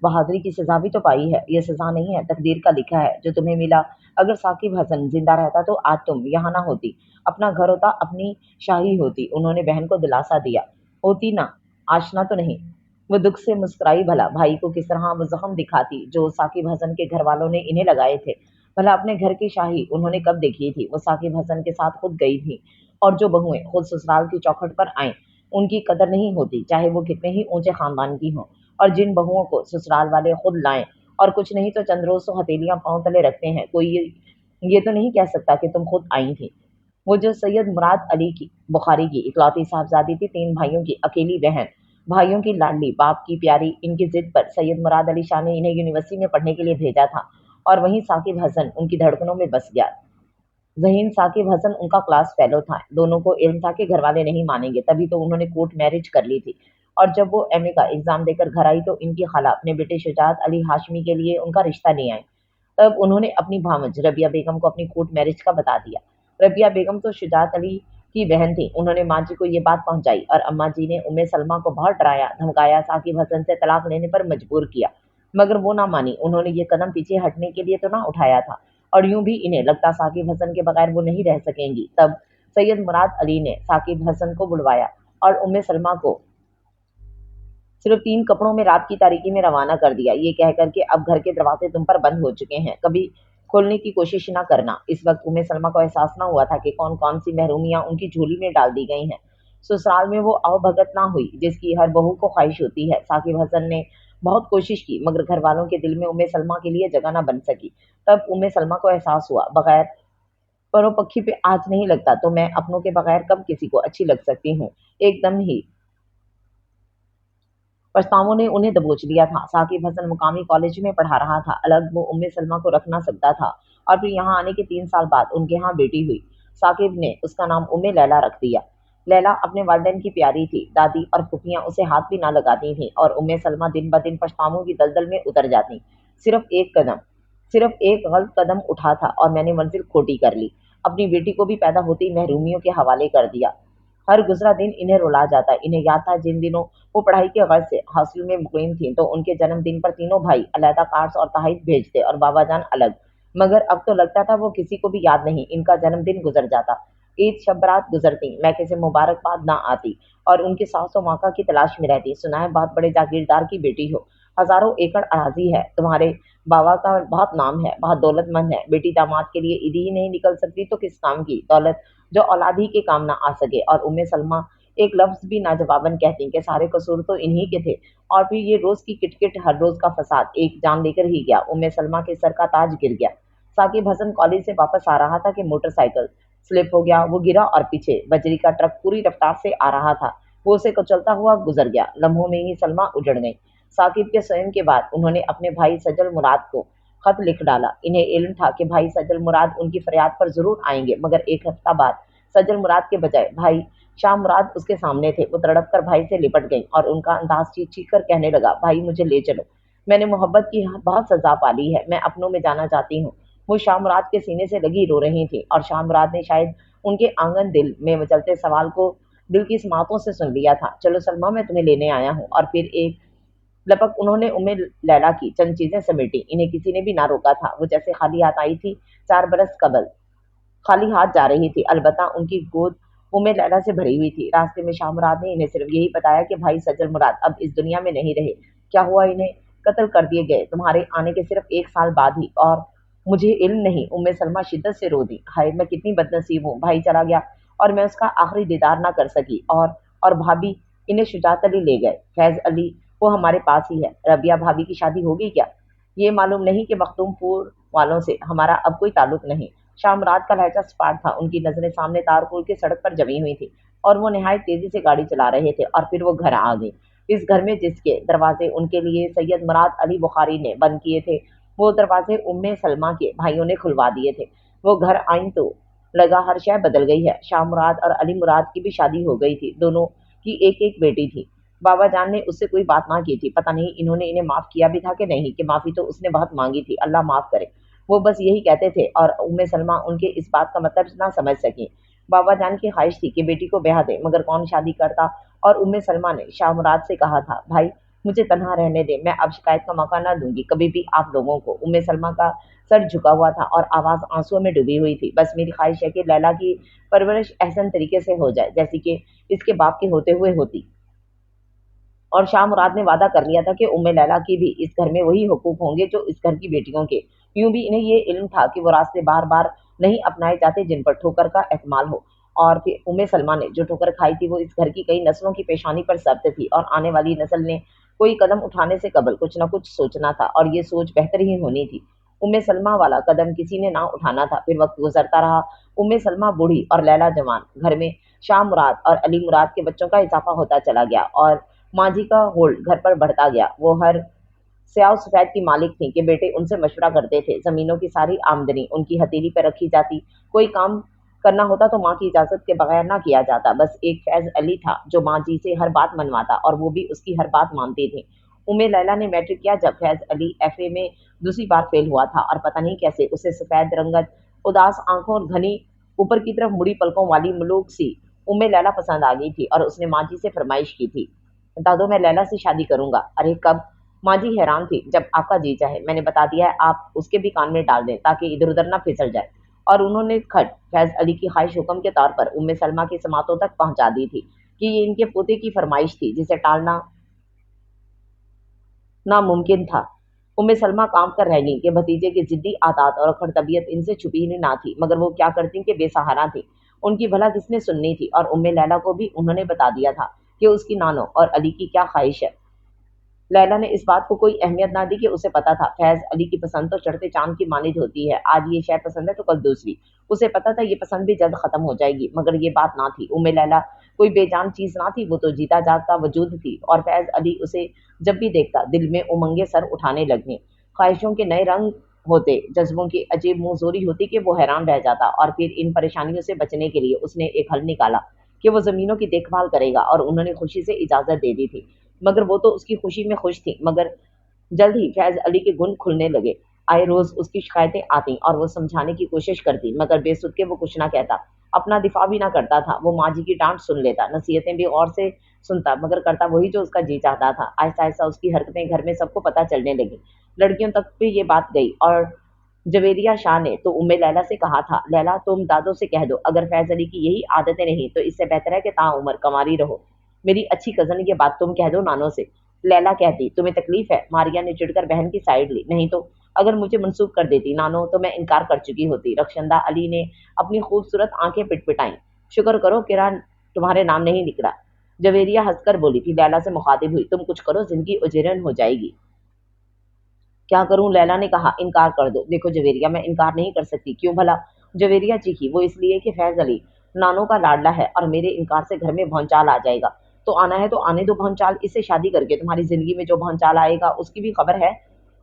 बहादुरी की सजा भी तो पाई है। ये सजा नहीं है, तकदीर का लिखा है जो तुम्हें मिला। अगर साकिब हसन जिंदा रहता तो आज तुम यहाँ ना होती, अपना घर होता, अपनी शाही होती। उन्होंने बहन को दिलासा दिया। होती ना, आशना तो नहीं। वो दुख से मुस्कुराई। भला भाई को किस तरह वो जख्म दिखाती जो साकिब हसन के घर वालों ने इन्हें लगाए थे। भला अपने घर की शाही उन्होंने कब देखी थी? वो साकिब हसन के साथ खुद गई थी। और जो बहुएं खुद ससुराल की चौखट पर आए, उनकी कदर नहीं होती, चाहे वो कितने ही ऊंचे खानदान की हों। और जिन बहुओं को ससुराल वाले खुद लाएं और कुछ नहीं तो चंद रोज तो हथेलियां पांव तले रखते हैं, कोई ये तो नहीं कह सकता कि तुम खुद आई थी। वो जो सैयद मुराद अली की बुखारी की इकलौती साहबजादी थी, 3 भाइयों की अकेली बहन, भाइयों की लाडली, बाप की प्यारी, इनकी जिद पर सैयद मुराद अली शाह ने इन्हें यूनिवर्सिटी में पढ़ने के लिए भेजा था। और वहीं साकिब हसन उनकी धड़कनों में बस गया। ज़हीन साकिब हसन उनका क्लास फेलो था। दोनों को इल्म था कि घर वाले नहीं मानेंगे, तभी तो उन्होंने कोर्ट मैरिज कर ली थी। और जब वो एमए का एग्जाम देकर घर आई तो इनकी खाला अपने बेटे शुजात अली हाशमी के लिए उनका रिश्ता ले आए। तब उन्होंने अपनी भांवज रबिया बेगम को अपनी कोर्ट मैरिज का बता दिया। रबिया बेगम तो शुजात अली की बहन थी। उन्होंने माँ जी को ये बात पहुंचाई और अम्मा जी ने उम्मे सलमा को बहुत डराया धमकाया, साकिब हसन से तलाक लेने पर मजबूर किया, मगर वो ना मानी। उन्होंने ये कदम पीछे हटने के लिए तो ना उठाया था, और यूं भी इन्हें लगता साकिब हसन के बगैर वो नहीं रह सकेंगी। तब सैयद मुराद अली ने साकिब हसन को बुलवाया और उम्मे सलमा को सिर्फ 3 कपड़ों में रात की तारीकी में रवाना कर दिया, ये कहकर के अब घर के दरवाजे तुम पर बंद हो चुके हैं, कभी खोलने की कोशिश ना करना। इस वक्त उम्मे सलमा को एहसास ना हुआ था कि कौन कौन सी महरूमियां उनकी झोली में डाल दी गई हैं। ससुराल में वो अवभगत ना हुई जिसकी हर बहू को ख्वाहिश होती है। साकिब हसन ने बहुत कोशिश की, मगर घर वालों के दिल में उम्मे सलमा के लिए जगह ना बन सकी। तब उम्मे सलमा को एहसास हुआ, बगैर परोपक्षी पे आज नहीं लगता तो मैं अपनों के बगैर कब किसी को अच्छी लग सकती हूँ। एकदम ही पछतावों ने उन्हें दबोच लिया था। साकिब हसन मुकामी कॉलेज में पढ़ा रहा था, अलग वो उम्मे सलमा को रख ना सकता था। और फिर यहाँ आने के 3 साल बाद उनके यहाँ बेटी हुई। साकिब ने उसका नाम उम्मे लैला रख दिया। लैला अपने वालिदैन की प्यारी थी। दादी और फुफियाँ उसे हाथ भी ना लगाती थीं और उम्मे सलमा दिन ब दिन पछतावों की दलदल में उतर जाती। सिर्फ एक गलत कदम उठा था और मैंने मंजिल खोटी कर ली। अपनी बेटी को भी पैदा होते ही महरूमियों के हवाले कर दिया। हर गुजरा दिन इन्हें रुला जाता। इन्हें याद था जिन दिनों वो पढ़ाई के गर्ज से हॉस्टल में मुकीम थी, तो उनके जन्मदिन पर तीनों भाई अलहदा कार्ड्स और तहरीर भेजते और बाबा जान अलग। मगर अब तो लगता था वो किसी को भी याद नहीं, इनका जन्मदिन गुजर जाता, ईद शब बारात गुजरती, मैके से मुबारकबाद ना आती और उनकी सास व माका की तलाश में रहती। सुना है बहुत बड़े जागीरदार की बेटी हो, हजारों एकड़ अराजी है, तुम्हारे बाबा का बहुत नाम है, बहुत दौलतमंद है। बेटी दामाद के लिए ईदी ही नहीं निकल सकती तो किस काम की दौलत जो औलाद ही के काम ना आ सके। और उम्मे सलमा एक लफ्ज भी ना जवाबन कहती कि सारे कसूर तो इन्हीं के थे। और फिर ये रोज की किटकिट, हर रोज का फसाद एक जान लेकर ही गया। उम्मे सलमा के सर का ताज गिर गया। साकिब हसन कॉलेज से वापस आ रहा था कि मोटरसाइकिल स्लिप हो गया। वो गिरा और पीछे बजरी का ट्रक पूरी रफ्तार से आ रहा था, वो उसे कुचलता हुआ गुजर गया। लम्हों में ही सलमा उजड़ गई। साकिब के स्वयं के बाद उन्होंने अपने भाई सजल मुराद को खत लिख डाला। इन्हें इल्म था कि भाई सजल मुराद उनकी फरियाद पर जरूर आएंगे, मगर एक हफ्ता बाद सजल मुराद के बजाय भाई शाह मुराद उसके सामने थे। वो तड़प कर भाई से लिपट गई और उनका अंदाज चीख चीख कर कहने लगा, भाई मुझे ले चलो, मैंने मोहब्बत की बहुत सजा पाली है, मैं अपनों में जाना चाहती हूँ। वो शाह मुराद के सीने से लगी रो रही थी और शाह मुराद ने शायद उनके आंगन दिल में मचलते सवाल को दिल की समातों से सुन लिया था। चलो सलमा, मैं तुम्हें लेने आया हूँ। और फिर एक लपक उन्होंने उम्मे लैला की चंद चीजें समेटी। इन्हें किसी ने भी ना रोका था। वो जैसे खाली हाथ आई थी 4 बरस कबल खाली हाथ जा रही थी। अलबत्ता उनकी गोद उम्मे लैला से भरी हुई थी। रास्ते में शाह मुराद ने इन्हें सिर्फ यही बताया कि भाई सजल मुराद अब इस दुनिया में नहीं रहे। क्या हुआ? इन्हें कत्ल कर दिए गए तुम्हारे आने के सिर्फ 1 साल बाद ही। और मुझे इल्म नहीं। उम्मे सलमा शिद्दत से रो दी। हाय, मैं कितनी बदनसीब हूँ, भाई चला गया और मैं उसका आखिरी दीदार ना कर सकी। और भाभी, इन्हें शुजात अली ले गए। फैज अली वो हमारे पास ही है। रबिया भाभी की शादी हो गई क्या? ये मालूम नहीं कि मखदूमपुर वालों से हमारा अब कोई ताल्लुक नहीं। शाह मुराद का लहजा सपाट था। उनकी नजरें सामने तारपुर की सड़क पर जमी हुई थी और वो निहायत तेजी से गाड़ी चला रहे थे। और फिर वो घर आ गई, इस घर में जिसके दरवाजे उनके लिए सैयद मुराद अली बुखारी ने बंद किए थे, वो दरवाजे उम्मे सलमा के भाइयों ने खुलवा दिए थे। वो घर आई तो लगा हर शय बदल गई है। शाह मुराद और अली मुराद की भी शादी हो गई थी। दोनों की एक एक बेटी थी। बाबा जान ने उससे कोई बात ना की थी। पता नहीं इन्होंने इन्हें माफ किया भी था कि नहीं, कि माफी तो उसने बहुत मांगी थी, अल्लाह माफ करे। वो बस यही कहते थे और उम्मे सलमा उनके इस बात का मतलब ना समझ सकी। बाबा जान की ख्वाहिश थी कि बेटी को ब्याह दे, मगर कौन शादी करता। और उम्मे सलमा ने शाह मुराद से कहा था, भाई मुझे तन्हा रहने दे, मैं अब शिकायत का मौका ना दूंगी कभी भी आप लोगों को। उम्मे सलमा का सर झुका हुआ था और आवाज आंसुओं में डूबी हुई थी। बस मेरी ख्वाहिश है कि लैला की परवरिश एहसन तरीके से हो जाए जैसी कि इसके बाप के होते हुए होती। और शाह मुराद ने वादा कर लिया था कि उम्मे लैला की भी इस घर में वही हुकूक होंगे जो इस घर की बेटियों के। यूं भी इन्हें ये इल्म था कि वो रास्ते बार बार नहीं अपनाए जाते जिन पर ठोकर का एहतमाल हो। और फिर उम्मे सलमा ने जो ठोकर खाई थी वो इस घर की कई नस्लों की पेशानी पर जब्त थी और आने वाली नस्ल ने कोई कदम उठाने से कबल कुछ न कुछ सोचना था और ये सोच बेहतर ही होनी थी। उम्मे सलमा वाला कदम किसी ने ना उठाना था। फिर वक्त गुजरता रहा। उम्मे सलमा बूढ़ी और लैला जवान। घर में शाह मुराद और अली मुराद के बच्चों का इजाफा होता चला गया और माजी का होल्ड घर पर बढ़ता गया। वो हर स्याह सफेद की मालिक थी कि बेटे उनसे मशवरा करते थे। जमीनों की सारी आमदनी उनकी हथेली पर रखी जाती। कोई काम करना होता तो माँ की इजाजत के बगैर ना किया जाता। बस एक फैज अली था जो माँ जी से हर बात मनवाता और वो भी उसकी हर बात मानती थी। उम्मे लैला ने मैट्रिक किया जब फैज अली एफए में दूसरी बार फेल हुआ था और पता नहीं कैसे उसे सफेद रंगत, उदास आंखों और घनी ऊपर की तरफ मुड़ी पलकों वाली मलूक सी उम्मे लैला पसंद आ गई थी और उसने माँ जी से फरमाइश की थी, दादो मैं लैला से शादी करूंगा। अरे कब? माँ जी हैरान थी। जब आपका जी चाहे, मैंने बता दिया है, आप उसके भी कान में डाल दें ताकि इधर उधर ना फिसल जाए। और उन्होंने खट फैज अली की ख्वाहिश हुक्म के तौर पर उम्मे सलमा की समातों तक पहुंचा दी थी कि ये इनके पोते की फरमाइश थी जिसे टालना नामुमकिन था। उम्मे सलमा काम कर रह गई कि भतीजे की जिद्दी आदत और अखड़ तबीयत इनसे छुपी ही ना थी, मगर वो क्या करती कि बेसहारा थी। उनकी भला किसने सुननी थी। और उम्मे लैला को भी उन्होंने बता दिया था कि उसकी नानो और अली की क्या ख्वाहिश है। लैला ने इस बात को कोई अहमियत ना दी कि उसे पता था फैज अली की पसंद तो चढ़ते चांद की मानिद होती है। आज ये शय पसंद है तो कल दूसरी। उसे पता था ये पसंद भी जल्द खत्म हो जाएगी, मगर ये बात ना थी। उम्मे लैला कोई बेजान चीज ना थी, वो तो जीता जागता वजूद थी। और फैज अली उसे जब भी देखता दिल में उमंगे सर उठाने लगने। ख्वाहिशों के नए रंग होते, जज्बों की अजीब मुंहजोरी होती कि वो हैरान रह जाता। और फिर इन परेशानियों से बचने के लिए उसने एक हल निकाला कि वो जमीनों की देखभाल करेगा और उन्होंने खुशी से इजाजत दे दी थी। मगर वो तो उसकी खुशी में खुश थी, मगर जल्द ही फैज अली के गुण खुलने लगे। आए रोज उसकी शिकायतें आती और वो समझाने की कोशिश करती, मगर बेसुध के वो कुछ ना कहता। अपना दिफा भी ना करता था। वो माँ जी की डांट सुन लेता, नसीहतें भी गौर से सुनता, मगर करता वही जो उसका जी चाहता था। आहिस्ता आहिस्ता उसकी हरकतें घर में सबको पता चलने लगी। लड़कियों तक भी ये बात गई और जवेरिया शाह ने तो उम्मे लैला से कहा था, लैला तुम दादो से कह दो अगर फैज अली की यही आदतें नहीं तो इससे बेहतर है कि ताउम्र कमारी रहो। मेरी अच्छी कजन ये बात तुम कह दो नानो से। लैला कहती, तुम्हें तकलीफ है? मारिया ने चिढ़कर बहन की साइड ली। नहीं तो अगर मुझे मंसूब कर देती नानो तो मैं इनकार कर चुकी होती। रक्षंदा अली ने अपनी खूबसूरत आंखें पिटपिटाई। शुक्र करो किरा तुम्हारे नाम नहीं निकला। जवेरिया हंसकर बोली थी। लैला से मुखातिब हुई, तुम कुछ करो, जिंदगी उजरन हो जाएगी। क्या करूं? लैला ने कहा। इनकार कर दो। देखो जवेरिया, मैं इनकार नहीं कर सकती। क्यों भला? जवेरिया चीखी। वो इसलिए कि फैज अली नानो का लाडला है और मेरे इनकार से घर में भौचाल आ जाएगा। तो आना है तो आने दो भौचाल। इससे शादी करके तुम्हारी जिंदगी में जो भौचाल आएगा उसकी भी खबर है।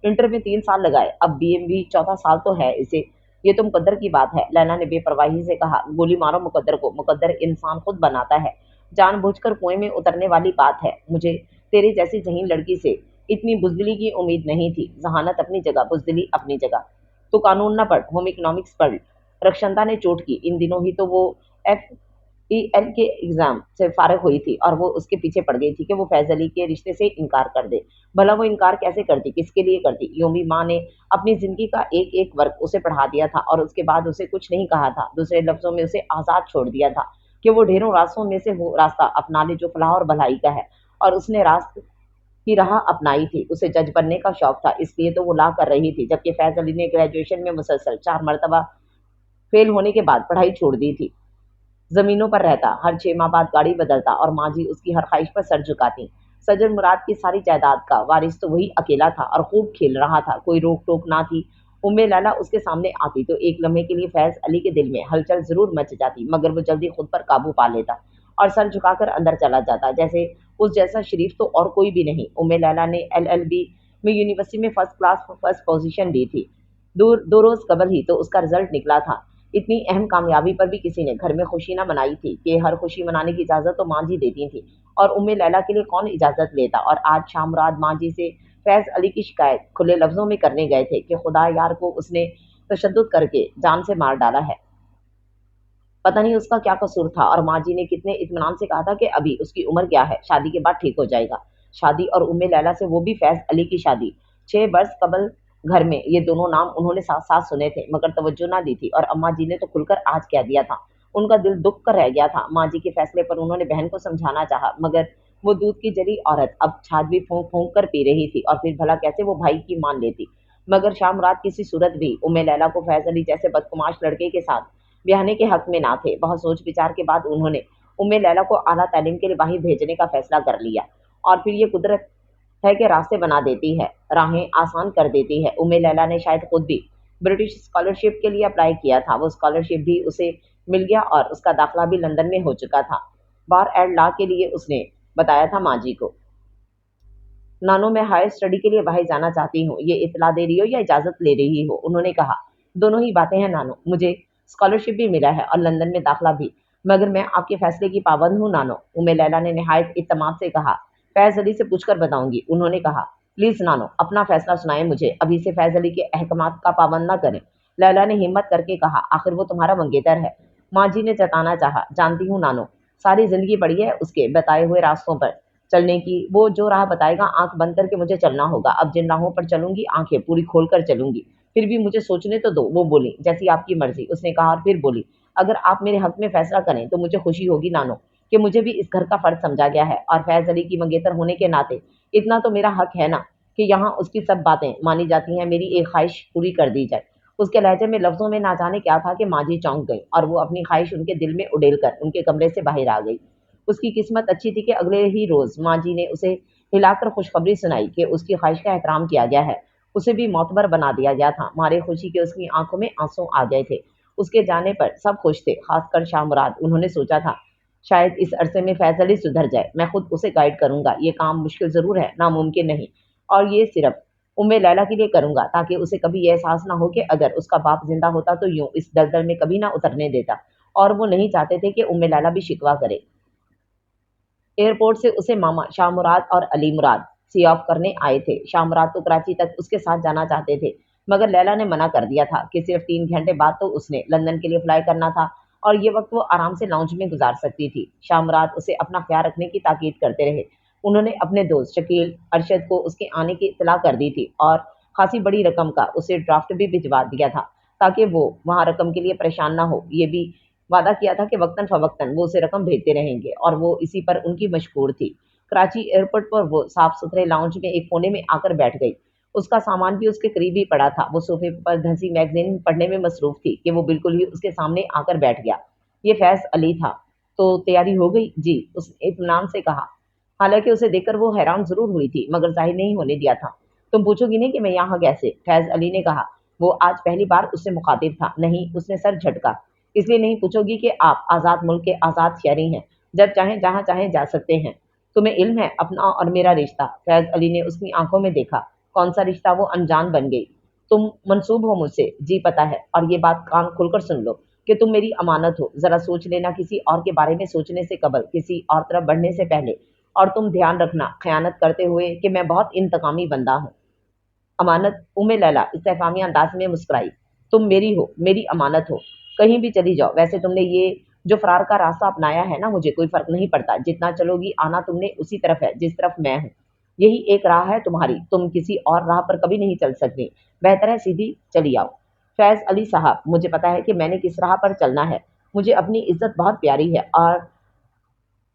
इंटर में 3 साल लगाए, अब बीएमवी चौथा साल तो है इसे। ये तो मुकद्दर की बात है, लैला ने बेपरवाही से कहा। गोली मारो मुकद्दर को, मुकद्दर इंसान खुद बनाता है। जानबूझकर कुएं में उतरने वाली बात है। मुझे तेरे जैसी जहीन लड़की से इतनी बुजदिली की उम्मीद नहीं थी। जहानत अपनी जगह, बुजदिली अपनी जगह। तो कानून न पढ़, होम इकोनॉमिक्स पढ़। रक्षंता ने चोट की। इन दिनों ही तो वो FEL के एग्जाम से फारिग हुई थी और वो उसके पीछे पड़ गई थी कि वो फैज अली के रिश्ते से इनकार कर दे। भला वो इनकार कैसे करती, किसके लिए करती? यूं भी माँ ने अपनी जिंदगी का एक एक वर्क उसे पढ़ा दिया था और उसके बाद उसे कुछ नहीं कहा था। दूसरे लफ्जों में उसे आजाद छोड़ दिया था कि वो ढेरों रास्तों में से वो रास्ता अपना ले जो फलाह और भलाई का है। और उसने रास्ते की राह अपनाई थी। उसे जज बनने का शौक था, इसलिए तो वो ला कर रही थी। जबकि फैज अली ने ग्रेजुएशन में मुसलसल 4 मरतबा फेल होने के बाद पढ़ाई छोड़ दी थी। जमीनों पर रहता, हर 6 माह बाद गाड़ी बदलता और माँ जी उसकी हर ख्वाहिश पर सर झुकाती। सजन मुराद की सारी जायदाद का वारिस तो वही अकेला था और खूब खेल रहा था। कोई रोक टोक ना थी। उम्मे लैला उसके सामने आती तो एक लम्हे के लिए फैज अली के दिल में हलचल जरूर मच जाती, मगर वो जल्दी खुद पर काबू पा लेता और सर झुकाकर अंदर चला जाता, जैसे उस जैसा शरीफ तो और कोई भी नहीं। उम्मे लैला ने LLB में यूनिवर्सिटी में फर्स्ट क्लास फर्स्ट पोजीशन ली थी। दो रोज कबल ही तो उसका रिजल्ट निकला था। इतनी अहम कामयाबी पर भी किसी ने घर में खुशी न मनाई थी कि हर खुशी मनाने की इजाजत तो माँ जी देती थी और उम्मे लैला के लिए कौन इजाजत लेता। और आज शाम रात माँ जी से फैज अली की शिकायत खुले लफ्जों में करने गए थे कि खुदा यार को उसने तशद्दुद करके जान से मार डाला है। पता नहीं उसका क्या कसूर था और माँ जी ने कितने इत्मीनान से कहा था कि अभी उसकी उम्र क्या है, शादी के बाद ठीक हो जाएगा। शादी और उम्मे लैला से, वो भी फैज अली की शादी। 6 बरस कबल घर में ये दोनों नाम उन्होंने साथ साथ सुने थे, मगर तवज्जो ना दी थी और अम्मा जी ने तो खुलकर आज कह दिया था। उनका दिल दुख कर रह गया था। माँ जी के फैसले पर उन्होंने बहन को समझाना चाहा, मगर वो दूध की जली औरत अब छाछ भी फूंक फूंक कर पी रही थी और फिर भला कैसे वो भाई की मान लेती। मगर शाम रात किसी सूरत भी उम्मे लैला को फैज अली जैसे बदकुमाश लड़के के साथ ब्याहने के हक में ना थे। बहुत सोच विचार के बाद उन्होंने उम्मे लैला को आला तालीम के लिए बाहर भेजने का फैसला कर लिया। और फिर ये कुदरत है कि रास्ते बना देती है, राहें आसान कर देती है। उम्मे लैला ने शायद खुद भी ब्रिटिश स्कॉलरशिप के लिए अप्लाई किया था। वो स्कॉलरशिप भी उसे मिल गया और उसका दाखिला भी लंदन में हो चुका था। बार एंड लॉ के लिए उसने बताया था माँ जी को। नानो, मैं हायर स्टडी के लिए बाहर जाना चाहती हूँ। ये इतला दे रही हो या इजाजत ले रही हो? उन्होंने कहा। दोनों ही बातें हैं नानो, मुझे स्कॉलरशिप भी मिला है और लंदन में दाखिला भी, मगर मैं आपके फैसले की पाबंद हूँ नानो। उम्मे लैला ने निहायत इत्तमाद से कहा। फैज अली से पूछकर बताऊंगी, उन्होंने कहा। प्लीज नानो, अपना फैसला सुनाए मुझे, अभी से फैज अली के अहकामात का पाबंद ना करें। लैला ने हिम्मत करके कहा। आखिर वो तुम्हारा मंगेतर है, माँ जी ने जताना चाहा। जानती हूँ नानो, सारी जिंदगी पड़ी है उसके बताए हुए रास्तों पर चलने की। वो जो राह बताएगा आंख बंद करके मुझे चलना होगा। अब जिन राहों पर चलूंगी आंखें पूरी खोल कर चलूंगी। फिर भी मुझे सोचने तो दो। वो बोली। जैसी आपकी मर्जी, उसने कहा और फिर बोली। अगर आप मेरे हक में फैसला करें तो मुझे खुशी होगी नानो कि मुझे भी इस घर का फर्ज समझा गया है और फैज अली की मंगेतर होने के नाते इतना तो मेरा हक है ना कि यहाँ उसकी सब बातें मानी जाती हैं, मेरी एक ख्वाहिश पूरी कर दी जाए। उसके लहजे में लफ्जों में ना जाने क्या था कि माँ जी चौंक गई और वो अपनी ख्वाहिश उनके दिल में उड़ेल कर उनके कमरे से बाहर आ गई। उसकी किस्मत अच्छी थी कि अगले ही रोज माँ जी ने उसे हिलाकर खुशखबरी सुनाई कि उसकी ख्वाहिश का एहतराम किया गया है। उसे भी मोतबर बना दिया गया था। मारे खुशी के उसकी आंखों में आंसू आ गए थे। उसके जाने पर सब खुश थे, खासकर शाह मुराद। उन्होंने सोचा था शायद इस अरसे में फैज अली सुधर जाए। मैं खुद उसे गाइड करूंगा। ये काम मुश्किल जरूर है, नामुमकिन नहीं, और ये सिर्फ उम्मे लैला के लिए करूंगा ताकि उसे कभी यह एहसास ना हो कि अगर उसका बाप जिंदा होता तो यूं इस दलदल में कभी ना उतरने देता। और वो नहीं चाहते थे कि उम्मे लैला भी शिकवा करे। एयरपोर्ट से उसे मामा शाह मुराद और अली मुराद सी ऑफ करने आए थे। शाह मुराद तो कराची तक उसके साथ जाना चाहते थे, मगर लैला ने मना कर दिया था कि सिर्फ 3 घंटे बाद तो उसने लंदन के लिए फ्लाई करना था। और ये वक्त वो आराम से लाउंज में गुजार सकती थी। शाम रात उसे अपना ख्याल रखने की ताकीद करते रहे। उन्होंने अपने दोस्त शकील अरशद को उसके आने की इत्तला कर दी थी और खासी बड़ी रकम का उसे ड्राफ्ट भी भिजवा दिया था ताकि वो वहाँ रकम के लिए परेशान ना हो। ये भी वादा किया था कि वक्तन फवक्तन वो उसे रकम भेजते रहेंगे और वो इसी पर उनकी मशहूर थी। कराची एयरपोर्ट पर वो साफ सुथरे लाउंज में एक कोने में आकर बैठ गई। उसका सामान भी उसके करीब ही पड़ा था। वो सोफे पर धंसी मैगजीन पढ़ने में मसरूफ थी कि वो बिल्कुल ही उसके सामने आकर बैठ गया। ये फैज अली था। तो तैयारी हो गई? जी, उसने इत्मीनान से कहा। हालांकि उसे देखकर वो हैरान जरूर हुई थी मगर जाहिर नहीं होने दिया था। तुम पूछोगी नहीं कि मैं यहाँ कैसे? फैज अली ने कहा। वो आज पहली बार उससे मुखातिब था। नहीं, उसने सर झटका। इसलिए नहीं पूछोगी कि आप आज़ाद मुल्क के आज़ाद शहरी हैं, जब चाहें जहाँ चाहें जा सकते हैं। तुम्हें इल्म है अपना और मेरा रिश्ता? फैज अली ने उसकी आंखों में देखा। कौन सा रिश्ता? वो अनजान बन गई। तुम मंसूब हो मुझसे? जी पता है, और ये बात कान खोलकर सुन लो कि तुम मेरी अमानत हो। जरा सोच लेना किसी और के बारे में सोचने से कबल, किसी और तरफ बढ़ने से पहले। और तुम ध्यान रखना खयानत करते हुए कि मैं बहुत इंतकामी बंदा हूँ। अमानत? उम्मे लैला इस्तेफामी अंदाज में मुस्कुराई। तुम मेरी हो, मेरी अमानत हो। कहीं भी चली जाओ। वैसे तुमने ये जो फरार का रास्ता अपनाया है ना, मुझे कोई फर्क नहीं पड़ता। जितना चलोगी आना तुमने उसी तरफ है जिस तरफ मैं हूँ। यही एक राह है तुम्हारी। तुम किसी और राह पर कभी नहीं चल सकती। बेहतर है सीधी चली आओ। फैज अली साहब, मुझे पता है कि मैंने किस राह पर चलना है। मुझे अपनी इज्जत बहुत प्यारी है। और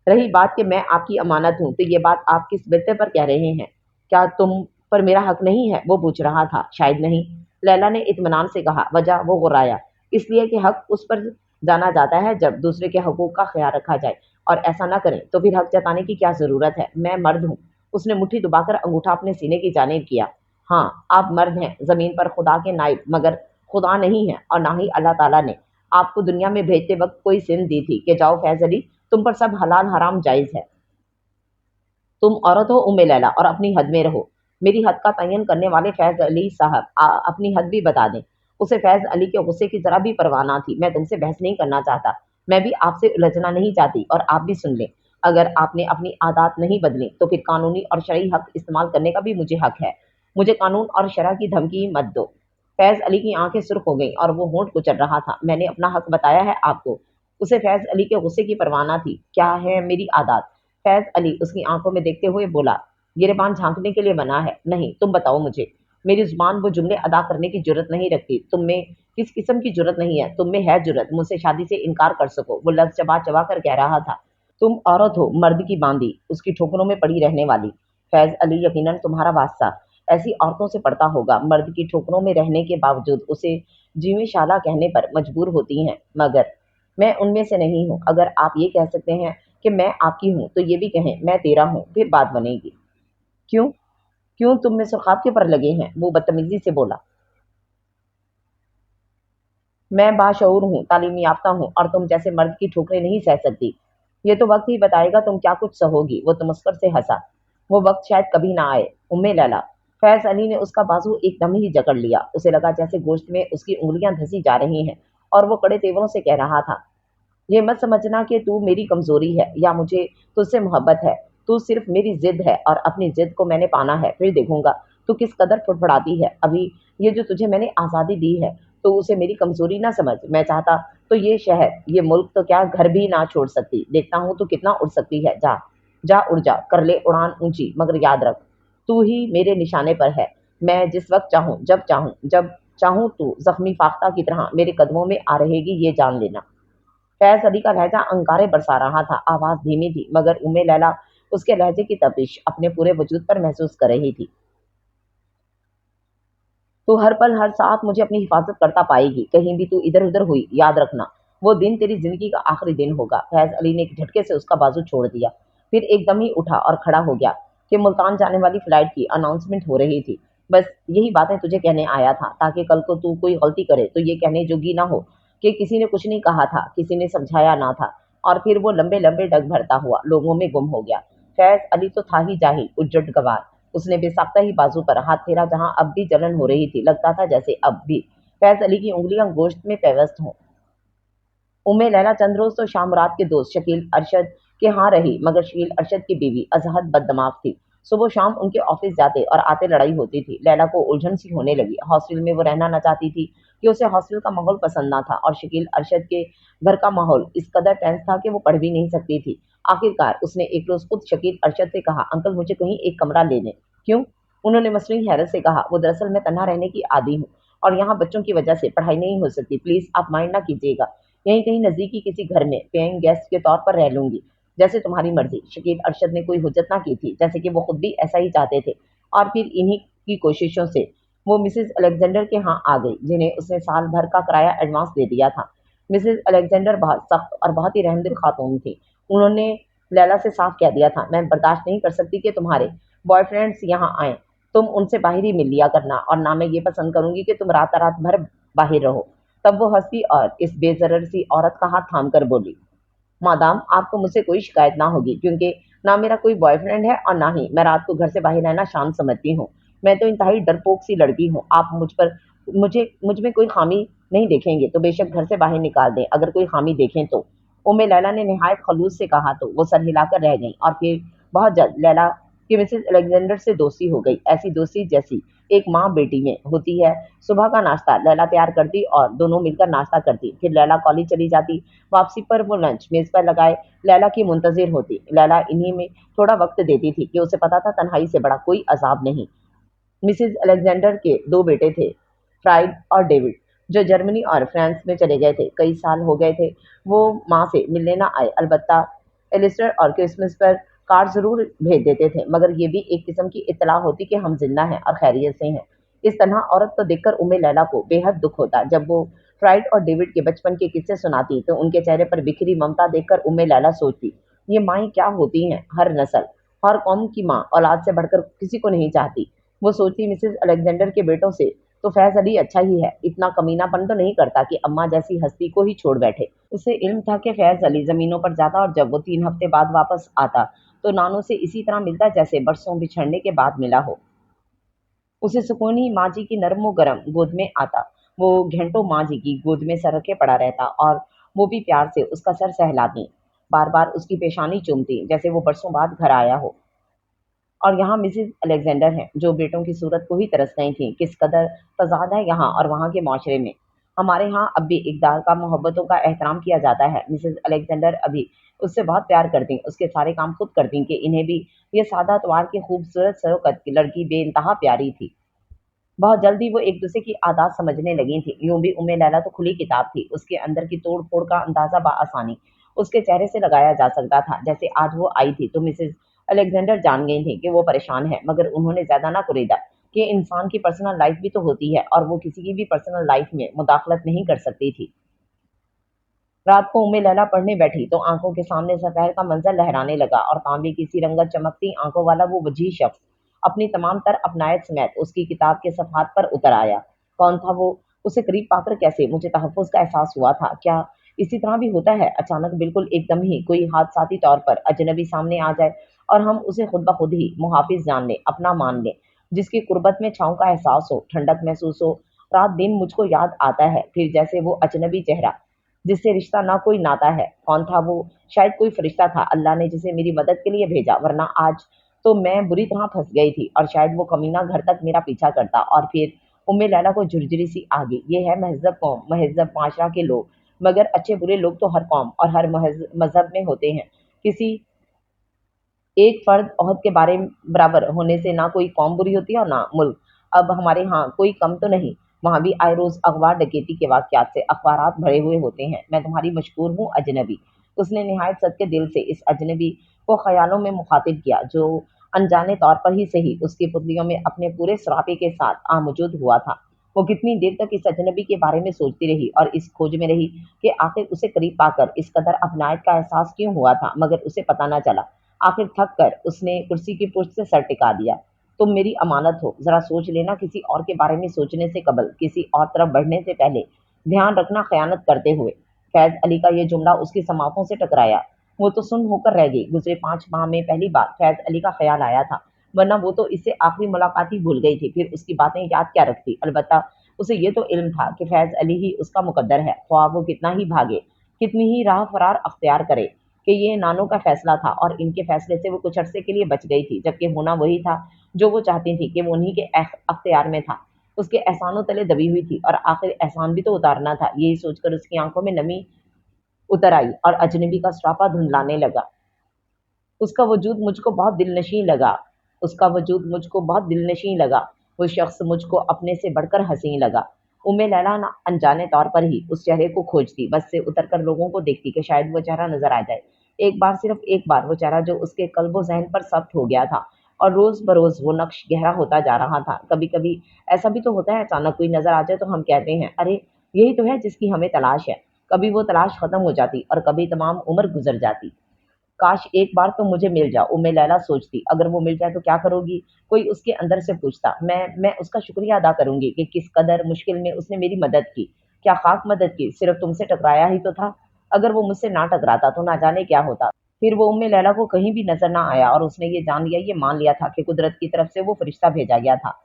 रही बात कि मैं आपकी अमानत हूँ, तो ये बात आप किस बिरते पर कह रहे हैं? क्या तुम पर मेरा हक नहीं है? वो पूछ रहा था। शायद नहीं, लैला ने इत्मीनान से कहा। वजह? वो गुर्राया। इसलिए कि हक उस पर जाना जाता है जब दूसरे के हकूक का ख्याल रखा जाए, और ऐसा ना करें तो फिर हक जताने की क्या जरूरत है? मैं मर्द हूँ। उसने मुट्ठी दबाकर अंगूठा अपने सीने की जानिब किया। हाँ, आप मर्द हैं, जमीन पर खुदा के नाइब, मगर खुदा नहीं है और ना ही अल्लाह ताला ने आपको दुनिया में भेजते वक्त कोई सिंध दी थी कि जाओ फैज अली, तुम पर सब हलाल हराम जायज है। तुम औरत हो उम्मे लैला, और अपनी हद में रहो। मेरी हद का तयन करने वाले फैज अली साहब अपनी हद भी बता दें। उसे फैज अली के गुस्से की जरा भी परवाह ना थी। मैं तुमसे बहस नहीं करना चाहता। मैं भी आपसे उलझना नहीं चाहती, और आप भी सुन लें। अगर आपने अपनी आदत नहीं बदली तो फिर कानूनी और शरई हक इस्तेमाल करने का भी मुझे हक है। मुझे कानून और शरह की धमकी मत दो। फैज अली की आंखें सुर्ख हो गईं और वो होंठ कुचल रहा था। मैंने अपना हक बताया है आपको। उसे फैज अली के गुस्से की परवाह ना थी। क्या है मेरी आदत? फैज अली उसकी आंखों में देखते हुए बोला। गिरेबान झांकने के लिए बना है। नहीं, तुम बताओ मुझे। मेरी जुबान वो जुमले अदा करने की जुर्रत नहीं रखती। तुम में किस किस्म की जुर्रत नहीं है? तुम में है जुर्रत मुझसे शादी से इनकार कर सको। वो लफ्ज चबा चबा कर कह रहा था। तुम औरत हो, मर्द की बांदी, उसकी ठोकरों में पड़ी रहने वाली। फैज अली, यकीनन तुम्हारा वास्ता ऐसी औरतों से पड़ता होगा, मर्द की ठोकरों में रहने के बावजूद उसे जीवी शाला कहने पर मजबूर होती हैं। मगर मैं उनमें से नहीं हूँ। अगर आप ये कह सकते हैं कि मैं आपकी हूँ, तो ये भी कहें मैं तेरा हूँ, फिर बात बनेगी। क्यों? क्यों तुम में सुर्खाब के पर लगे हैं? वो बदतमीजी से बोला। मैं बाशऊर हूँ, तालीम याफ्ता हूँ, और तुम जैसे मर्द की ठोकरें नहीं सह सकती। ये तो वक्त ही बताएगा तुम क्या कुछ सहोगी। वो तमस्कर से हंसा। वो वक्त शायद कभी ना आए उम्मे लैला। फैज अली ने उसका बाजू एकदम ही जकड़ लिया। उसे लगा जैसे गोश्त में उसकी उंगलियां धसी जा रही हैं, और वो कड़े तेवरों से कह रहा था। ये मत समझना कि तू मेरी कमजोरी है या मुझे तुझसे मोहब्बत है। तू सिर्फ मेरी जिद है, और अपनी जिद को मैंने पाना है। फिर देखूंगा तू किस कदर फुटफड़ाती है। अभी ये जो तुझे मैंने आज़ादी दी है, तो उसे मेरी कमजोरी ना समझ। मैं चाहता तो ये शहर, ये मुल्क, तो क्या घर भी ना छोड़ सकती। देखता हूँ तू कितना उड़ सकती है। जा जा उड़ जा, कर ले उड़ान ऊंची, मगर याद रख तू ही मेरे निशाने पर है। मैं जिस वक्त चाहूँ, जब चाहूँ तू जख्मी फाख्ता की तरह मेरे कदमों में आ रहेगी, ये जान लेना। फैज अली का लहजा अंगारे बरसा रहा था। आवाज धीमी थी, मगर उम्मे लैला उसके लहजे की तपिश अपने पूरे वजूद पर महसूस कर रही थी। तू हर पल हर साथ मुझे अपनी हिफाजत करता पाएगी। कहीं भी तू इधर उधर हुई, याद रखना वो दिन तेरी जिंदगी का आखिरी दिन होगा। फैज अली ने एक झटके से उसका बाजू छोड़ दिया, फिर एकदम ही उठा और खड़ा हो गया कि मुल्तान जाने वाली फ्लाइट की अनाउंसमेंट हो रही थी। बस यही बातें तुझे कहने आया था, ताकि कल को तू कोई गलती करे तो ये कहने जोगी ना हो कि किसी ने कुछ नहीं कहा था, किसी ने समझाया ना था। और फिर वो लंबे लंबे डग भरता हुआ लोगों में गुम हो गया। फैज अली तो था ही जाहिल, उज्जट गवार। उसने बेसाख्ता ही बाजू पर हाथ फेरा, जहां अब भी जलन हो रही थी। लगता था जैसे अब भी फैज अली की उंगलियां गोश्त में पेवस्त हों। उम्मे लैला चंद रोज तो शाम रात के दोस्त शकील अरशद के यहाँ रही, मगर शकील अरशद की बीवी अजहद बददमाग थी। सुबह शाम उनके ऑफिस जाते और आते लड़ाई होती थी। लैला को उलझन सी होने लगी। हॉस्टल में वो रहना न चाहती थी कि उसे हॉस्टल का माहौल पसंद ना था, और शकील अरशद के घर का माहौल इस कदर टेंस था कि वो पढ़ भी नहीं सकती थी। आखिरकार उसने एक रोज खुद शकील अरशद से कहा, अंकल मुझे कहीं एक कमरा ले दें। क्यों? उन्होंने मसनूई हैरत से कहा, वो दरअसल मैं तन्हा रहने की आदी हूँ और यहाँ बच्चों की वजह से पढ़ाई नहीं हो सकती। प्लीज आप माइंड ना कीजिएगा, यहीं कहीं नजदीकी किसी घर में पेइंग गेस्ट के तौर पर रह लूंगी, जैसे तुम्हारी मर्जी। शकील अरशद ने कोई हुज्जत ना की थी, जैसे कि वो खुद भी ऐसा ही चाहते थे। और फिर इन्हीं की कोशिशों से वो मिसेस अलेक्जेंडर के यहाँ आ गई, जिन्हें उसने साल भर का किराया एडवांस दे दिया था। मिसेस अलेक्जेंडर बहुत सख्त और बहुत ही रहमदिल खातून थी। उन्होंने लैला से साफ कह दिया था, मैं बर्दाश्त नहीं कर सकती कि तुम्हारे बॉयफ्रेंड्स यहाँ आए। तुम उनसे बाहर ही मिल लिया करना, और ना मैं ये पसंद करूंगी कि तुम रात रात भर बाहर रहो। तब वो हंसी और इस बेजरर सी औरत का हाथ थाम कर बोली, मादाम आपको मुझसे कोई शिकायत ना होगी, क्योंकि ना मेरा कोई बॉयफ्रेंड है और ना ही मैं रात को घर से बाहर रहना शांत समझती हूँ। मैं तो इंतहाई डरपोक सी लड़की हूँ। आप मुझ में कोई खामी नहीं देखेंगे तो बेशक घर से बाहर निकाल दें, अगर कोई खामी देखें तो। उम्मे लैला ने निहायत खलूस से कहा तो वो सर हिलाकर रह गई। और फिर बहुत जल्द लैला की मिसेस अलेक्जेंडर से दोस्ती हो गई, ऐसी दोस्ती जैसी एक माँ बेटी में होती है। सुबह का नाश्ता लैला तैयार करती और दोनों मिलकर नाश्ता करती। फिर लैला कॉलेज चली जाती। वापसी पर वो लंच मेज पर लगाए लैला की मुंतजिर होती। लैला इन्हीं में थोड़ा वक्त देती थी कि उसे पता था तन्हाई से बड़ा कोई अजाब नहीं। मिसेस अलेक्जेंडर के दो बेटे थे, फ्राइड और डेविड, जो जर्मनी और फ्रांस में चले गए थे। कई साल हो गए थे वो माँ से मिलने ना आए। अलबत्ता एलिस्टर और क्रिसमस पर कार्ड जरूर भेज देते थे, मगर ये भी एक किस्म की इत्तला होती कि हम जिंदा हैं और खैरियत से हैं। इस तन्हा औरत को देखकर उम्मे लैला को बेहद दुख होता। जब वो फ्राइड और डेविड के बचपन के किस्से सुनाती तो उनके चेहरे पर बिखरी ममता देखकर उम्मे लैला सोचती, ये माएँ क्या होती हैं। हर नस्ल, हर कौम की माँ औलाद से बढ़कर किसी को नहीं चाहती। वो सोचती मिसेस अलेक्जेंडर के बेटों से तो फैज अली अच्छा ही है, इतना कमीनापन तो नहीं करता कि अम्मा जैसी हस्ती को ही छोड़ बैठे। उसे इल्म था कि फैज अली जमीनों पर जाता और जब वो 3 हफ्ते बाद वापस आता तो नानों से इसी तरह मिलता जैसे बरसों बिछड़ने के बाद मिला हो। उसे सुकून ही माँ जी की नरम व गरम गोद में आता। वो घंटों माँ जी की गोद में सर रखे पड़ा रहता और वो भी प्यार से उसका सर सहलाती, बार बार उसकी पेशानी चूमती, जैसे वो बरसों बाद घर आया हो। और यहाँ मिसेस अलेक्जेंडर हैं, जो बेटों की सूरत को ही तरस गई थीं। किस कदर तज़ाद है यहाँ और वहाँ के माशरे में। हमारे यहाँ अब भी इक़दार का मोहब्बतों का एहतराम किया जाता है। मिसेस अलेक्जेंडर अभी उससे बहुत प्यार करती, उसके सारे काम खुद करती कि इन्हें भी ये सादा तवार की खूबसूरत सरोकत की लड़की बेइंतहा प्यारी थी। बहुत जल्दी वो एक दूसरे की आदत समझने लगी थी। यूं भी उम्मे लैला तो खुली किताब थी, उसके अंदर की तोड़ फोड़ का अंदाजा बआसानी उसके चेहरे से लगाया जा सकता था। जैसे आज वो आई थी तो मिसेस अलेक्जेंडर जान गई थी कि वो परेशान है, मगर उन्होंने ज्यादा ना कुरेदा कि इंसान की पर्सनल लाइफ भी तो होती है और वो किसी की भी पर्सनल लाइफ में मुदाखलत नहीं कर सकती थी। रात को उम्मे लैला पढ़ने बैठी तो आंखों के सामने सफेद का मंजर लहराने लगा और तांबे की सी रंगत चमकती आंखों वाला वो वजीह शख्स अपनी तमाम तर अपनायत समेत उसकी किताब के सफात पर उतर आया। कौन था वो? उसे करीब पाकर कैसे मुझे तहफ़्फ़ुज़ का एहसास हुआ था। क्या इसी तरह भी होता है, अचानक बिल्कुल एकदम ही कोई हादसाती तौर पर अजनबी सामने आ जाए और हम उसे खुद ब खुद ही मुहाफिज जान लें, अपना मान लें, जिसकी कुर्बत में छाँव का एहसास हो, ठंडक महसूस हो। रात दिन मुझको याद आता है फिर जैसे वो अजनबी चेहरा जिससे रिश्ता ना कोई नाता है। कौन था वो? शायद कोई फरिश्ता था, अल्लाह ने जिसे मेरी मदद के लिए भेजा, वरना आज तो मैं बुरी तरह फंस गई थी और शायद वो कमीना घर तक मेरा पीछा करता। और फिर उम्मे लैला को झुरझुरी सी आ गई। ये है महज़ब कौम, महज़ब माशरा के लोग, मगर अच्छे बुरे लोग तो हर कौम और हर मजहब में होते हैं। किसी एक फर्द ओहद के बारे बराबर होने से ना कोई कौम बुरी होती है और ना मुल्क। अब हमारे यहाँ कोई कम तो नहीं, वहाँ भी आए रोज अगवा डकैती के वाकयात से अखबारात भरे हुए होते हैं। मैं तुम्हारी मशकूर हूँ अजनबी। उसने निहायत सदके दिल से इस अजनबी को ख्यालों में मुखातिब किया, जो अनजाने तौर पर ही सही उसकी पुतलियों में अपने पूरे सरापे के साथ आमौजूद हुआ था। वो कितनी देर तक इस अजनबी के बारे में सोचती रही और इस खोज में रही कि आखिर उसे करीब पाकर इस कदर अपनायत का एहसास क्यों हुआ था, मगर उसे पता न चला। आखिर थक कर उसने कुर्सी की पुष्ट से सर टिका दिया। तुम मेरी अमानत हो, जरा सोच लेना, किसी और के बारे में सोचने से कबल, किसी और तरफ बढ़ने से पहले ध्यान रखना खयानत करते हुए। फैज अली का ये जुमला उसकी समातों से टकराया। वो तो सुन होकर रह गई। गुजरे 5 माह में पहली बार फैज अली का ख्याल आया था, वरना वो तो इससे आखिरी मुलाकात ही भूल गई थी। फिर उसकी बातें याद क्या रखती। अलबत्ता उसे ये तो इल्म था कि फैज अली ही उसका मुकद्दर है, ख्वाह वो कितना ही भागे, कितनी ही राह फरार अख्तियार करे। कि ये नानों का फैसला था और इनके फैसले से वो कुछ अरसे के लिए बच गई थी, जबकि होना वही था जो वो चाहती थी कि वो उन्हीं के अख्तियार में था। उसके एहसानों तले दबी हुई थी और आखिर एहसान भी तो उतारना था। यही सोचकर उसकी आंखों में नमी उतर आई और अजनबी का सरापा धुंधलाने लगा। उसका वजूद मुझको बहुत दिलनशीं लगा उसका वजूद मुझको बहुत दिलनशीं लगा। वो शख्स मुझको अपने से बढ़कर हसीन लगा। उम्मे लैला ना अनजाने तौर पर ही उस चेहरे को खोजती, बस से उतरकर लोगों को देखती कि शायद वो चेहरा नजर आ जाए। एक बार, सिर्फ एक बार, वो चेहरा जो उसके कल्बो जहन पर सख्त हो गया था और रोज बरोज वो नक्श गहरा होता जा रहा था। कभी कभी ऐसा भी तो होता है, अचानक कोई नजर आ जाए तो हम कहते हैं, अरे यही तो है जिसकी हमें तलाश है। कभी वो तलाश खत्म हो जाती और कभी तमाम उम्र गुजर जाती। काश एक बार तो मुझे मिल जाओ, उम्मे लैला सोचती। अगर वो मिल जाए तो क्या करोगी? कोई उसके अंदर से पूछता। मैं उसका शुक्रिया अदा करूंगी कि किस कदर मुश्किल में उसने मेरी मदद की। क्या खाक मदद की? सिर्फ तुमसे टकराया ही तो था। अगर वो मुझसे ना टकराता तो ना जाने क्या होता। फिर वो उम्मे लैला को कहीं भी नजर ना आया और उसने ये जान लिया, ये मान लिया था कि कुदरत की तरफ से वो फरिश्ता भेजा गया था।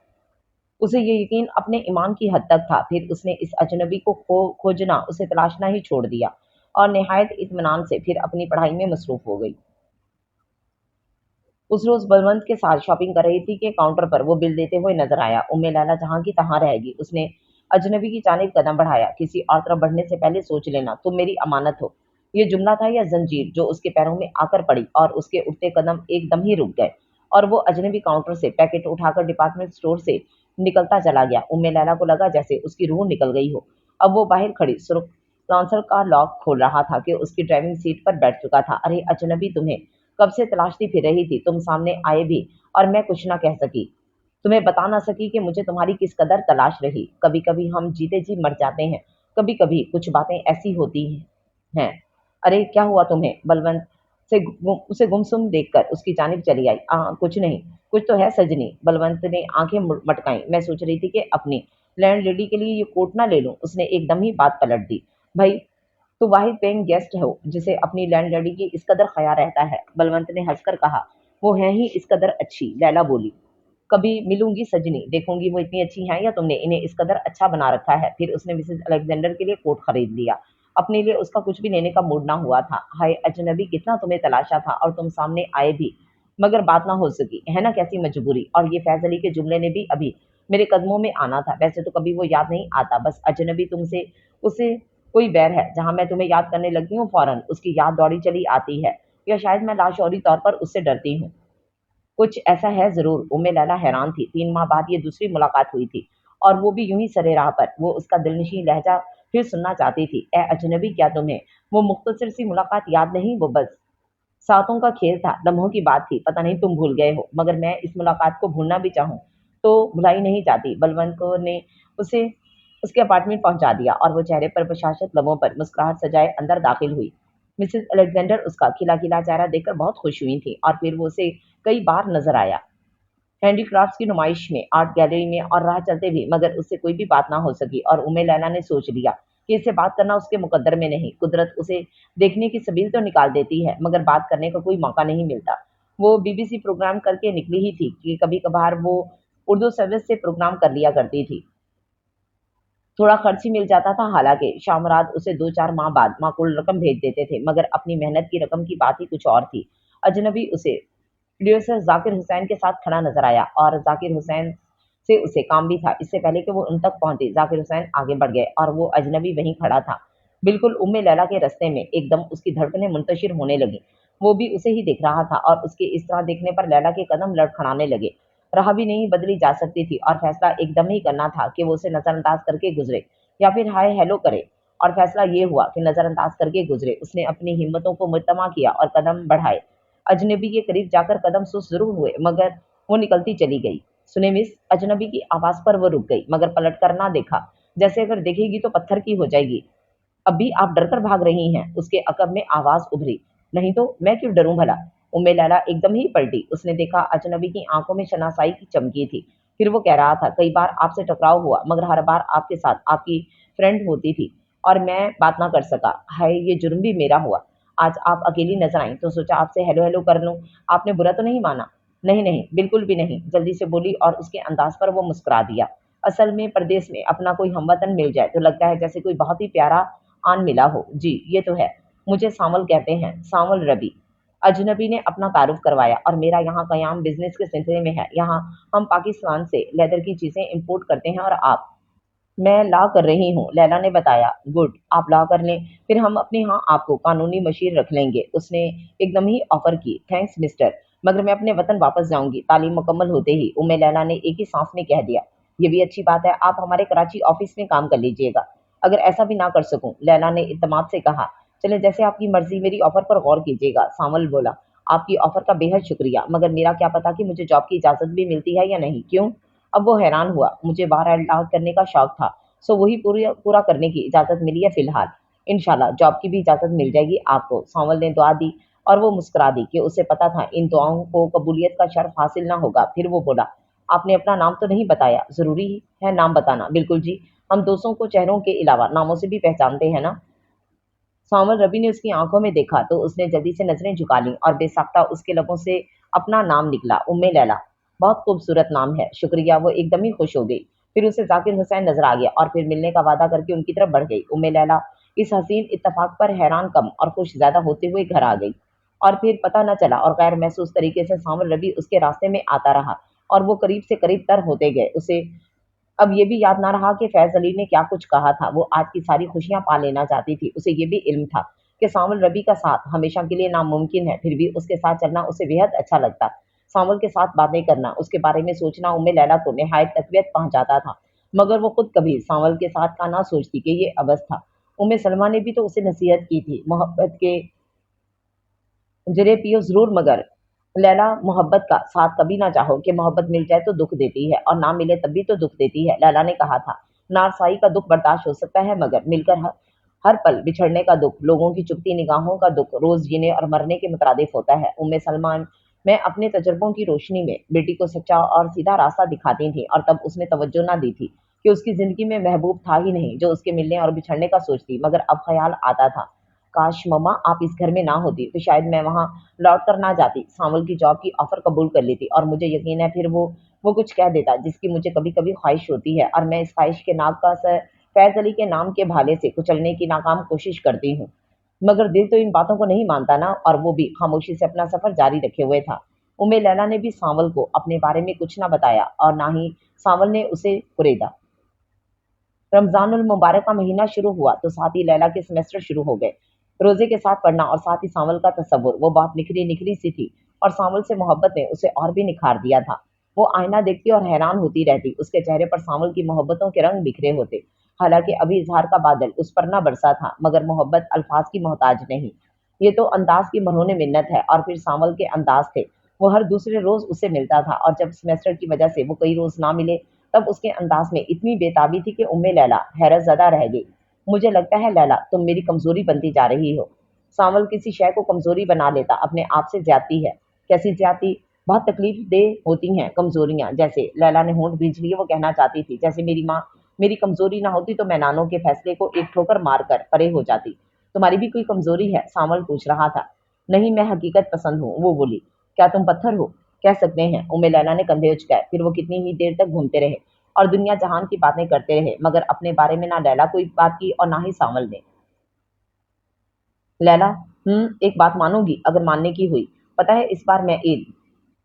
उसे ये यकीन अपने ईमान की हद तक था। फिर उसने इस अजनबी को खोजना, उसे तलाशना ही छोड़ दिया और निहायत इत्मीनान से फिर अपनी पढ़ाई में मसरूफ हो गई। उस रोज बलवंत के साथ शॉपिंग कर रही थी कि काउंटर पर वो बिल देते हुए नजर आया। उम्मे लैला जहां की तहां रह गई। उसने अजनबी की जानिब कदम बढ़ाया। किसी और तरफ बढ़ने से पहले सोच लेना, तुम मेरी अमानत हो। ये जुमला था या जंजीर जो उसके पैरों में आकर पड़ी और उसके उठते कदम एकदम ही रुक गए और वो अजनबी काउंटर से पैकेट उठाकर डिपार्टमेंट स्टोर से निकलता चला गया। उम्मे लैला को लगा जैसे उसकी रूह निकल गई हो। अब वो बाहर खड़ी सुर्ख लॉन्सर का लॉक खोल रहा था कि उसकी ड्राइविंग सीट पर बैठ चुका था। अरे अजनबी, तुम्हें कब से तलाशती फिर रही थी। तुम सामने आए भी और मैं कुछ ना कह सकी, तुम्हें बता ना सकी कि मुझे तुम्हारी किस कदर तलाश रही। कभी कभी हम जीते जी मर जाते हैं, कभी कभी कुछ बातें ऐसी होती हैं। अरे क्या हुआ तुम्हें? बलवंत उसे गुमसुम देखकर उसकी जानिब चली आई। कुछ नहीं। कुछ तो है सजनी। बलवंत ने आंखें मटकाई। मैं सोच रही थी कि अपनी लैंड लेडी के लिए ये कोट ना ले लूं। उसने एकदम ही बात पलट दी। भाई, तो वाहिद पेइंग गेस्ट हो जिसे अपनी लैंडलैडी की इस कदर ख्याल रहता है। बलवंत ने हंसकर कहा। वो है ही इस कदर अच्छी, लैला बोली। कभी मिलूंगी सजनी, देखूंगी वो इतनी अच्छी हैं या तुमने इन्हें इस कदर अच्छा बना रखा है। फिर उसने मिसेस अलेक्जेंडर के लिए कोट खरीद लिया। अपने लिए उसका कुछ भी लेने का मूड ना हुआ था। हाय अजनबी, कितना तुम्हें तलाशा था और तुम सामने आए भी, मगर बात ना हो सकी है ना। कैसी मजबूरी। और ये फैज अली के जुमले ने भी अभी मेरे कदमों में आना था। वैसे तो कभी वो याद नहीं आता, बस अजनबी तुमसे उसे कोई बैर है। जहां मैं तुम्हें याद करने लगती हूँ फौरन उसकी याद दौड़ी चली आती है, या शायद मैं लाशौरी तौर पर उससे डरती हूँ। कुछ ऐसा है जरूर। उम्मे लैला हैरान थी। 3 माह बाद ये दूसरी मुलाकात हुई थी और वो भी यूं ही सरे राह पर। वो उसका दिलनशीं लहजा फिर सुनना चाहती थी। ए अजनबी, क्या तुम्हें वो मुख्तसर सी मुलाकात याद नहीं? वो बस सातों का खेल था, लम्हों की बात थी। पता नहीं तुम भूल गए हो, मगर मैं इस मुलाकात को भूलना भी चाहूँ तो भुलाई नहीं जाती। बलवंत को ने उसे उसके अपार्टमेंट पहुंचा दिया और वो चेहरे पर बशाशत, लबों पर मुस्कुराहट सजाए अंदर दाखिल हुई। मिसेस अलेक्जेंडर उसका खिला खिला चेहरा देखकर बहुत खुश हुई थी और फिर वो उसे कई बार नजर आया, हैंडीक्राफ्ट्स की नुमाइश में, आर्ट गैलरी में और राह चलते भी, मगर उससे कोई भी बात ना हो सकी। और उम्मे लैला ने सोच लिया कि इससे बात करना उसके मुकद्दर में नहीं। कुदरत उसे देखने की सबील तो निकाल देती है, मगर बात करने का कोई मौका नहीं मिलता। वो बीबीसी प्रोग्राम करके निकली ही थी कि कभी कभार वो उर्दू सर्विस से प्रोग्राम कर लिया करती थी। थोड़ा खर्च ही मिल जाता था। हालांकि शामराद उसे 2-4 माह बाद माकूल रकम भेज देते थे, मगर अपनी मेहनत की रकम की बात ही कुछ और थी। अजनबी उसे प्रोड्यूसर जाकिर हुसैन के साथ खड़ा नजर आया और जाकिर हुसैन से उसे काम भी था। इससे पहले कि वो उन तक पहुंचे, जाकिर हुसैन आगे बढ़ गए और वो अजनबी वहीं खड़ा था, बिल्कुल उम्मे लैला के रास्ते में। एकदम उसकी धड़कनें मुंतशिर होने लगी। वो भी उसे ही देख रहा था और उसके इस तरह देखने पर लैला के कदम लड़खड़ाने लगे। राह भी नहीं बदली जा सकती थी और फैसला एकदम ही करना था कि वो उसे नजरअंदाज करके गुजरे या फिर हाय हेलो करे। और फैसला ये हुआ कि नजरअंदाज करके गुजरे। उसने अपनी हिम्मतों को मुजतमा किया और कदम बढ़ाए। अजनबी के करीब जाकर कदम सुस्त जरूर हुए, मगर वो निकलती चली गई। सुने मिस, अजनबी की आवाज पर वो रुक गई, मगर पलट कर ना देखा, जैसे अगर देखेगी तो पत्थर की हो जाएगी। अभी आप डर कर भाग रही हैं? उसके अकब में आवाज उभरी। नहीं तो मैं क्यों डरूं भला। उम्मे लैला एकदम ही पलटी। उसने देखा अजनबी की आंखों में शनासाई की चमकी थी। फिर वो कह रहा था, कई बार आपसे टकराव हुआ, मगर हर बार आपके साथ आपकी फ्रेंड होती थी और मैं बात ना कर सका। हाय, ये जुर्म भी मेरा हुआ। आज आप अकेली नजर आई तो सोचा आपसे हेलो हेलो कर लूं। आपने बुरा तो नहीं माना? नहीं नहीं, बिल्कुल भी नहीं, जल्दी से बोली और उसके अंदाज पर वो मुस्कुरा दिया। असल में परदेश में अपना कोई हमवतन मिल जाए तो लगता है जैसे कोई बहुत ही प्यारा आन मिला हो। जी ये तो है। मुझे सांवल कहते हैं, सांवल रवि। अजनबी ने अपना तारुफ करवाया। और मेरा यहाँ कयाम बिजनेस के सिलसिले में है। यहाँ हम पाकिस्तान से लेदर की चीजें इंपोर्ट करते हैं। और आप? मैं लॉ कर रही हूँ, लैला ने बताया। गुड, आप लॉ कर लें, फिर हम अपने यहाँ आपको कानूनी मशीर रख लेंगे। उसने एकदम ही ऑफर की। थैंक्स मिस्टर, मगर मैं अपने वतन वापस जाऊंगी तालीम मुकम्मल होते ही, उम्मे लैला ने एक ही सांस में कह दिया। ये भी अच्छी बात है, आप हमारे कराची ऑफिस में काम कर लीजिएगा। अगर ऐसा भी ना कर सकूं, लैला ने इत्तमाद से कहा। चले, जैसे आपकी मर्जी, मेरी ऑफर पर गौर कीजिएगा, सामल बोला। आपकी ऑफर का बेहद शुक्रिया, मगर मेरा क्या पता कि मुझे जॉब की इजाजत भी मिलती है या नहीं। क्यों? अब वो हैरान हुआ। मुझे बाहर अल्लाह करने का शौक था, सो वही पूरा करने की इजाज़त मिली है फ़िलहाल। इंशाल्लाह जॉब की भी इजाज़त मिल जाएगी आपको। सांवल ने दुआ दी और वो मुस्कुरा दी कि उसे पता था इन दुआओं को कबूलियत का शर्फ हासिल ना होगा। फिर वो बोला, आपने अपना नाम तो नहीं बताया, ज़रूरी है नाम बताना? बिल्कुल जी, हम दोस्तों को चेहरों के अलावा नामों से भी पहचानते हैं ना। सांवल रवि ने उसकी आंखों में देखा तो उसने जल्दी से नजरें झुका लीं और बेसाख्ता उसके लबों से अपना नाम निकला, उम्मे लैला। बहुत खूबसूरत नाम है, शुक्रिया। वो एकदम ही खुश हो गई। फिर उसे जाकिर हुसैन नजर आ गया और फिर मिलने का वादा करके उनकी तरफ बढ़ गई। उम्मे लैला इस हसीन इत्तेफाक पर हैरान कम और खुश ज्यादा होते हुए घर आ गई। और फिर पता न चला और गैर महसूस तरीके से सांवल रवि उसके रास्ते में आता रहा और वो करीब से करीब तर होते गए। उसे अब ये भी याद ना रहा कि फैज अली ने क्या कुछ कहा था। वो आज की सारी खुशियां पा लेना चाहती थी। उसे ये भी इल्म था कि सांवल रवि का साथ हमेशा के लिए नामुमकिन है, फिर भी उसके साथ चलना उसे बेहद अच्छा लगता। सांवल के साथ बातें करना, उसके बारे में सोचना उम्मे लैला को निहायत तकवीत पहुंचाता था, मगर वो खुद कभी सांवल के साथ का ना सोचती कि ये अबस था। उम्मे सलमा ने भी तो उसे नसीहत की थी, मोहब्बत के जरिए पियो जरूर, मगर लैला, मोहब्बत का साथ कभी ना चाहो कि मोहब्बत मिल जाए तो दुख देती है और ना मिले तब भी तो दुख देती है। लैला ने कहा था, नारसाई का दुख बर्दाश्त हो सकता है, मगर मिलकर हर पल बिछड़ने का दुख, लोगों की चुपती निगाहों का दुख, रोज जीने और मरने के मुतरादिफ होता है। उम्मे सलमान मैं अपने तजर्बों की रोशनी में बेटी को सच्चा और सीधा रास्ता दिखाती थी और तब उसने तवज्जो ना दी थी कि उसकी जिंदगी में महबूब था ही नहीं जो उसके मिलने और बिछड़ने का सोचती। मगर अब ख्याल आता था, काश मम्मा आप इस घर में ना होती तो शायद मैं वहां लौट कर ना जाती, सांवल की जॉब की ऑफर कबूल कर लेती और मुझे यकीन है फिर वो कुछ कह देता जिसकी मुझे कभी कभी ख्वाहिश होती है और मैं इस ख्वाहिश के नाक का सर फैज अली के नाम के भाले से कुचलने की नाकाम कोशिश करती हूँ। मगर दिल तो इन बातों को नहीं मानता ना, और वो भी खामोशी से अपना सफर जारी रखे हुए था। उम्मे लैला ने भी सांवल को अपने बारे में कुछ ना बताया और ना ही सांवल ने उसे कुरेदा। रमजानुल मुबारक का महीना शुरू हुआ तो साथ ही लैला के सेमेस्टर शुरू हो गए। रोजे के साथ पढ़ना और साथ ही सांवल का तस्वुर, वो बहुत निखरी निखरी सी थी और सांवल से मोहब्बत ने उसे और भी निखार दिया था। वो आईना देखती और हैरान होती रहती, उसके चेहरे पर सांवल की मोहब्बतों के रंग बिखरे होते। हालांकि अभी इजहार का बादल उस पर न बरसा था, मगर मोहब्बत अल्फाज की मोहताज नहीं, ये तो अंदाज की मरहून मिन्नत है। और फिर सांवल के अंदाज थे, वो हर दूसरे रोज उससे मिलता था और जब सेमेस्टर की वजह से वो कई रोज ना मिले तब उसके अंदाज में इतनी बेताबी थी कि उम्मे लैला हैरत ज़दा रह गई। मुझे लगता है लैला तुम मेरी कमजोरी बनती जा रही हो। सांवल किसी शय को कमजोरी बना लेता अपने आप से ज्यादती है। कैसी ज्यादती? बहुत तकलीफ दे होती हैं कमजोरियां। जैसे, लैला ने होंठ भींच लिए, वो कहना चाहती थी जैसे मेरी माँ मेरी कमजोरी ना होती तो मैं नानों के फैसले को एक ठोकर मार कर परे हो जाती। तुम्हारी भी कोई कमजोरी है? सांवल पूछ रहा था। नहीं, मैं हकीकत पसंद हूँ, वो बोली। क्या तुम पत्थर हो? कह सकते हैं, उम्मे लैला ने कंधे उचकाए। फिर वो कितनी ही देर तक घूमते रहे और दुनिया जहान की बातें करते रहे, मगर अपने बारे में ना लैला कोई बात की और ना ही सांवल ने। लैला, एक बात मानोगी अगर मानने की हुई? पता है इस बार मैं ईद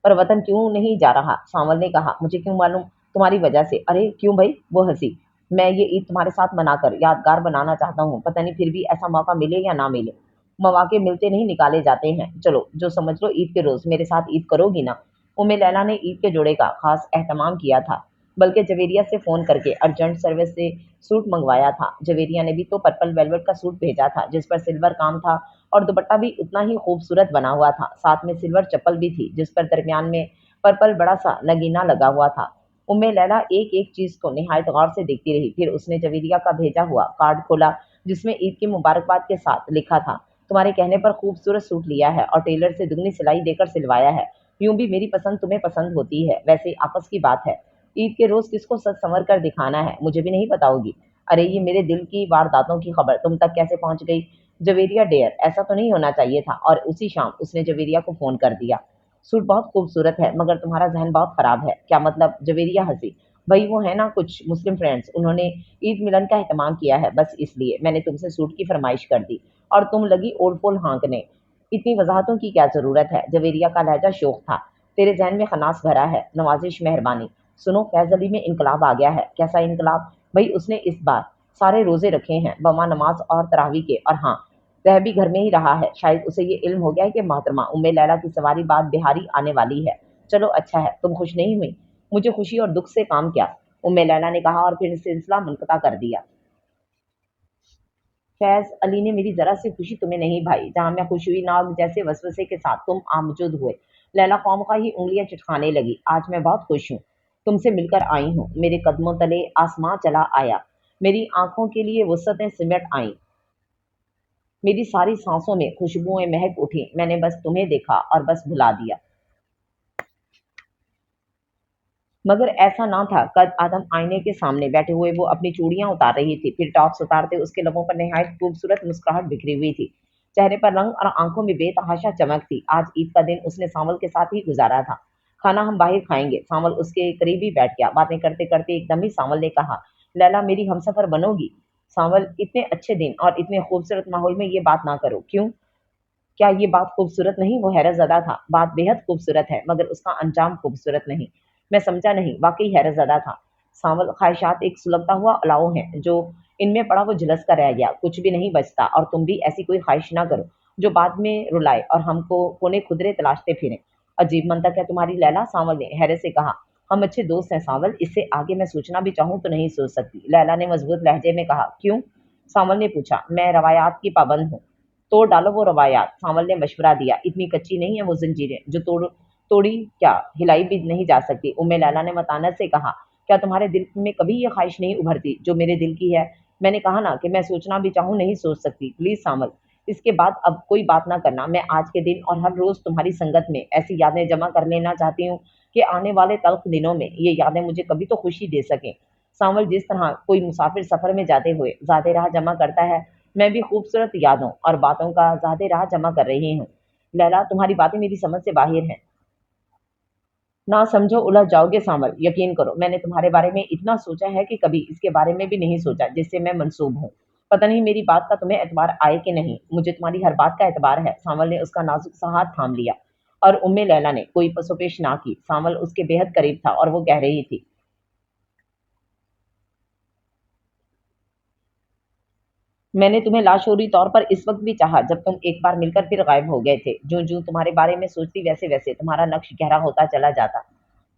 पर वतन क्यों नहीं जा रहा? सांवल ने कहा। मुझे क्यों मालूम, तुम्हारी वजह से। अरे क्यों भाई? वो हंसी। मैं ये ईद तुम्हारे साथ मनाकर यादगार बनाना चाहता हूँ। पता नहीं फिर भी ऐसा मौका मिले या ना मिले। मौके मिलते नहीं, निकाले जाते हैं। चलो, जो समझ लो ईद के रोज मेरे साथ ईद करोगी ना? उम्मे लैला ने ईद के जोड़े का खास एहतमाम किया था, बल्कि जवेरिया से फोन करके अर्जेंट सर्विस से सूट मंगवाया था। जवेरिया ने भी तो पर्पल वेलवेट का सूट भेजा था जिस पर सिल्वर काम था और दुपट्टा भी उतना ही खूबसूरत बना हुआ था। साथ में सिल्वर चप्पल भी थी जिस पर दरमियान में पर्पल बड़ा सा नगीना लगा हुआ था। उम्मे लैला एक एक चीज को निहायत गौर से देखती रही। फिर उसने जवेरिया का भेजा हुआ कार्ड खोला जिसमें ईद की मुबारकबाद के साथ लिखा था, तुम्हारे कहने पर खूबसूरत सूट लिया है और टेलर से दुगनी सिलाई देकर सिलवाया है। यूं भी मेरी पसंद तुम्हें पसंद होती है, वैसे आपस की बात है। ईद के रोज किसको सच संवर कर दिखाना है, मुझे भी नहीं बताओगी? अरे ये मेरे दिल की वारदातों की खबर तुम तक कैसे पहुंच गई? जवेरिया डेयर, ऐसा तो नहीं होना चाहिए था। और उसी शाम उसने जवेरिया को फोन कर दिया। सूट बहुत खूबसूरत है, मगर तुम्हारा जहन बहुत खराब है। क्या मतलब? जवेरिया हंसी। भाई वो है ना कुछ मुस्लिम फ्रेंड्स, उन्होंने ईद मिलन का एहतमाम किया है, बस इसलिए मैंने तुमसे सूट की फरमाइश कर दी और तुम लगी ओल पोल हाँकने। इतनी वजाहतों की क्या जरूरत है? जवेरिया का लहजा शोक था। तेरे जहन में खनास भरा है। नवाजिश मेहरबानी। सुनो, फैज अली में इनकलाब आ गया है। कैसा इनकलाब? भाई उसने इस बार सारे रोजे रखे हैं, बमा नमाज और तरावी के। और हाँ, रह भी घर में ही रहा है। शायद उसे ये इल्म हो गया है कि मोहतरमा उम्मे लैला की सवारी बाद बिहारी आने वाली है। चलो अच्छा है, तुम खुश नहीं हुई? मुझे खुशी और दुख से काम क्या, उम्मे लैला ने कहा और फिर सिलसिला मुनक़ता कर दिया। फैज अली ने मेरी जरा सी खुशी तुम्हें नहीं भाई, जहां मैं खुश हुई नाग जैसे वसवसे के साथ तुम आमजद हुए। लैला कौम का ही उंगलियां चटखाने लगी। आज मैं बहुत खुश हूँ, तुमसे मिलकर आई हूँ। मेरे कदमों तले आसमां चला आया, मेरी आंखों के लिए वसअतें सिमट आई, मेरी सारी सांसों में खुशबुएं महक उठी। मैंने बस तुम्हें देखा और बस भुला दिया। मगर ऐसा ना था। कद आदम आईने के सामने बैठे हुए वो अपनी चूड़ियां उतार रही थी, फिर टॉप्स उतारते उसके लबों पर निहायत खूबसूरत मुस्कुराहट बिखरी हुई थी। चेहरे पर रंग और आंखों में बेतहाशा चमक थी। आज ईद का दिन उसने सांवल के साथ ही गुजारा था। खाना हम बाहर खाएंगे। सांवल उसके करीब ही बैठ गया। बातें करते करते एकदम ही सांवल ने कहा, लैला मेरी हमसफर बनोगी? सांवल, इतने अच्छे दिन और इतने खूबसूरत माहौल में ये बात ना करो। क्यों? क्या ये बात खूबसूरत नहीं? वो हैरत ज़दा था। बात बेहद खूबसूरत है, मगर उसका अंजाम खूबसूरत नहीं। मैं समझा नहीं। वाकई हैरत ज़दा था। सांवल, ख्वाहिशात एक सुलगता हुआ अलाव है, जो इनमें पड़ा वो झुलस कर रह गया, कुछ भी नहीं बचता। और तुम भी ऐसी कोई ख्वाहिश ना करो जो बाद में रुलाए और हमको कोने खुदरे तलाशते फिरें। अजीब मंतक है तुम्हारी लैला, सांवल ने हैरत से कहा। हम अच्छे दोस्त हैं सांवल, इससे आगे मैं सोचना भी चाहूँ तो नहीं सोच सकती, लैला ने मजबूत लहजे में कहा। क्यों? सांवल ने पूछा। मैं रवायात की पाबंद हूँ। तोड़ डालो वो रवायात, सांवल ने मशवरा दिया। इतनी कच्ची नहीं है वो जंजीरें जो तोड़ी क्या हिलाई भी नहीं जा सकती, उम्मे लैला ने मतानत से कहा। क्या तुम्हारे दिल में कभी ये ख्वाहिश नहीं उभरती जो मेरे दिल की है? मैंने कहा ना कि मैं सोचना भी चाहूँ नहीं सोच सकती। प्लीज सांवल, इसके बाद अब कोई बात ना करना। मैं आज के दिन और हर रोज तुम्हारी संगत में ऐसी यादें जमा कर लेना चाहती हूँ कि आने वाले तल्ख दिनों में ये यादें मुझे कभी तो खुशी दे सकें। सांवल, जिस तरह कोई मुसाफिर सफर में जाते हुए ज़्यादा राह जमा करता है, मैं भी खूबसूरत यादों और बातों का ज़्यादा राह जमा कर रही हूँ। लैला, तुम्हारी बातें मेरी समझ से बाहर हैं। ना समझो उलझ जाओगे सांवल। यकीन करो, मैंने तुम्हारे बारे में इतना सोचा है कि कभी इसके बारे में भी नहीं सोचा जिससे मैं मंसूब हूँ। पता नहीं मेरी बात का तुम्हें एतबार आए कि नहीं। मुझे तुम्हारी हर बात का एतबार है। सांवल ने उसका नाजुक सा हाथ थाम लिया और उम्मे लैला ने कोई पसोपेश ना की। सांवल उसके बेहद करीब था और वो कह रही थी, मैंने तुम्हें लाशऊरी तौर पर इस वक्त भी चाहा जब तुम एक बार मिलकर फिर गायब हो गए थे। जो जो तुम्हारे बारे में सोचती वैसे वैसे तुम्हारा नक्श गहरा होता चला जाता।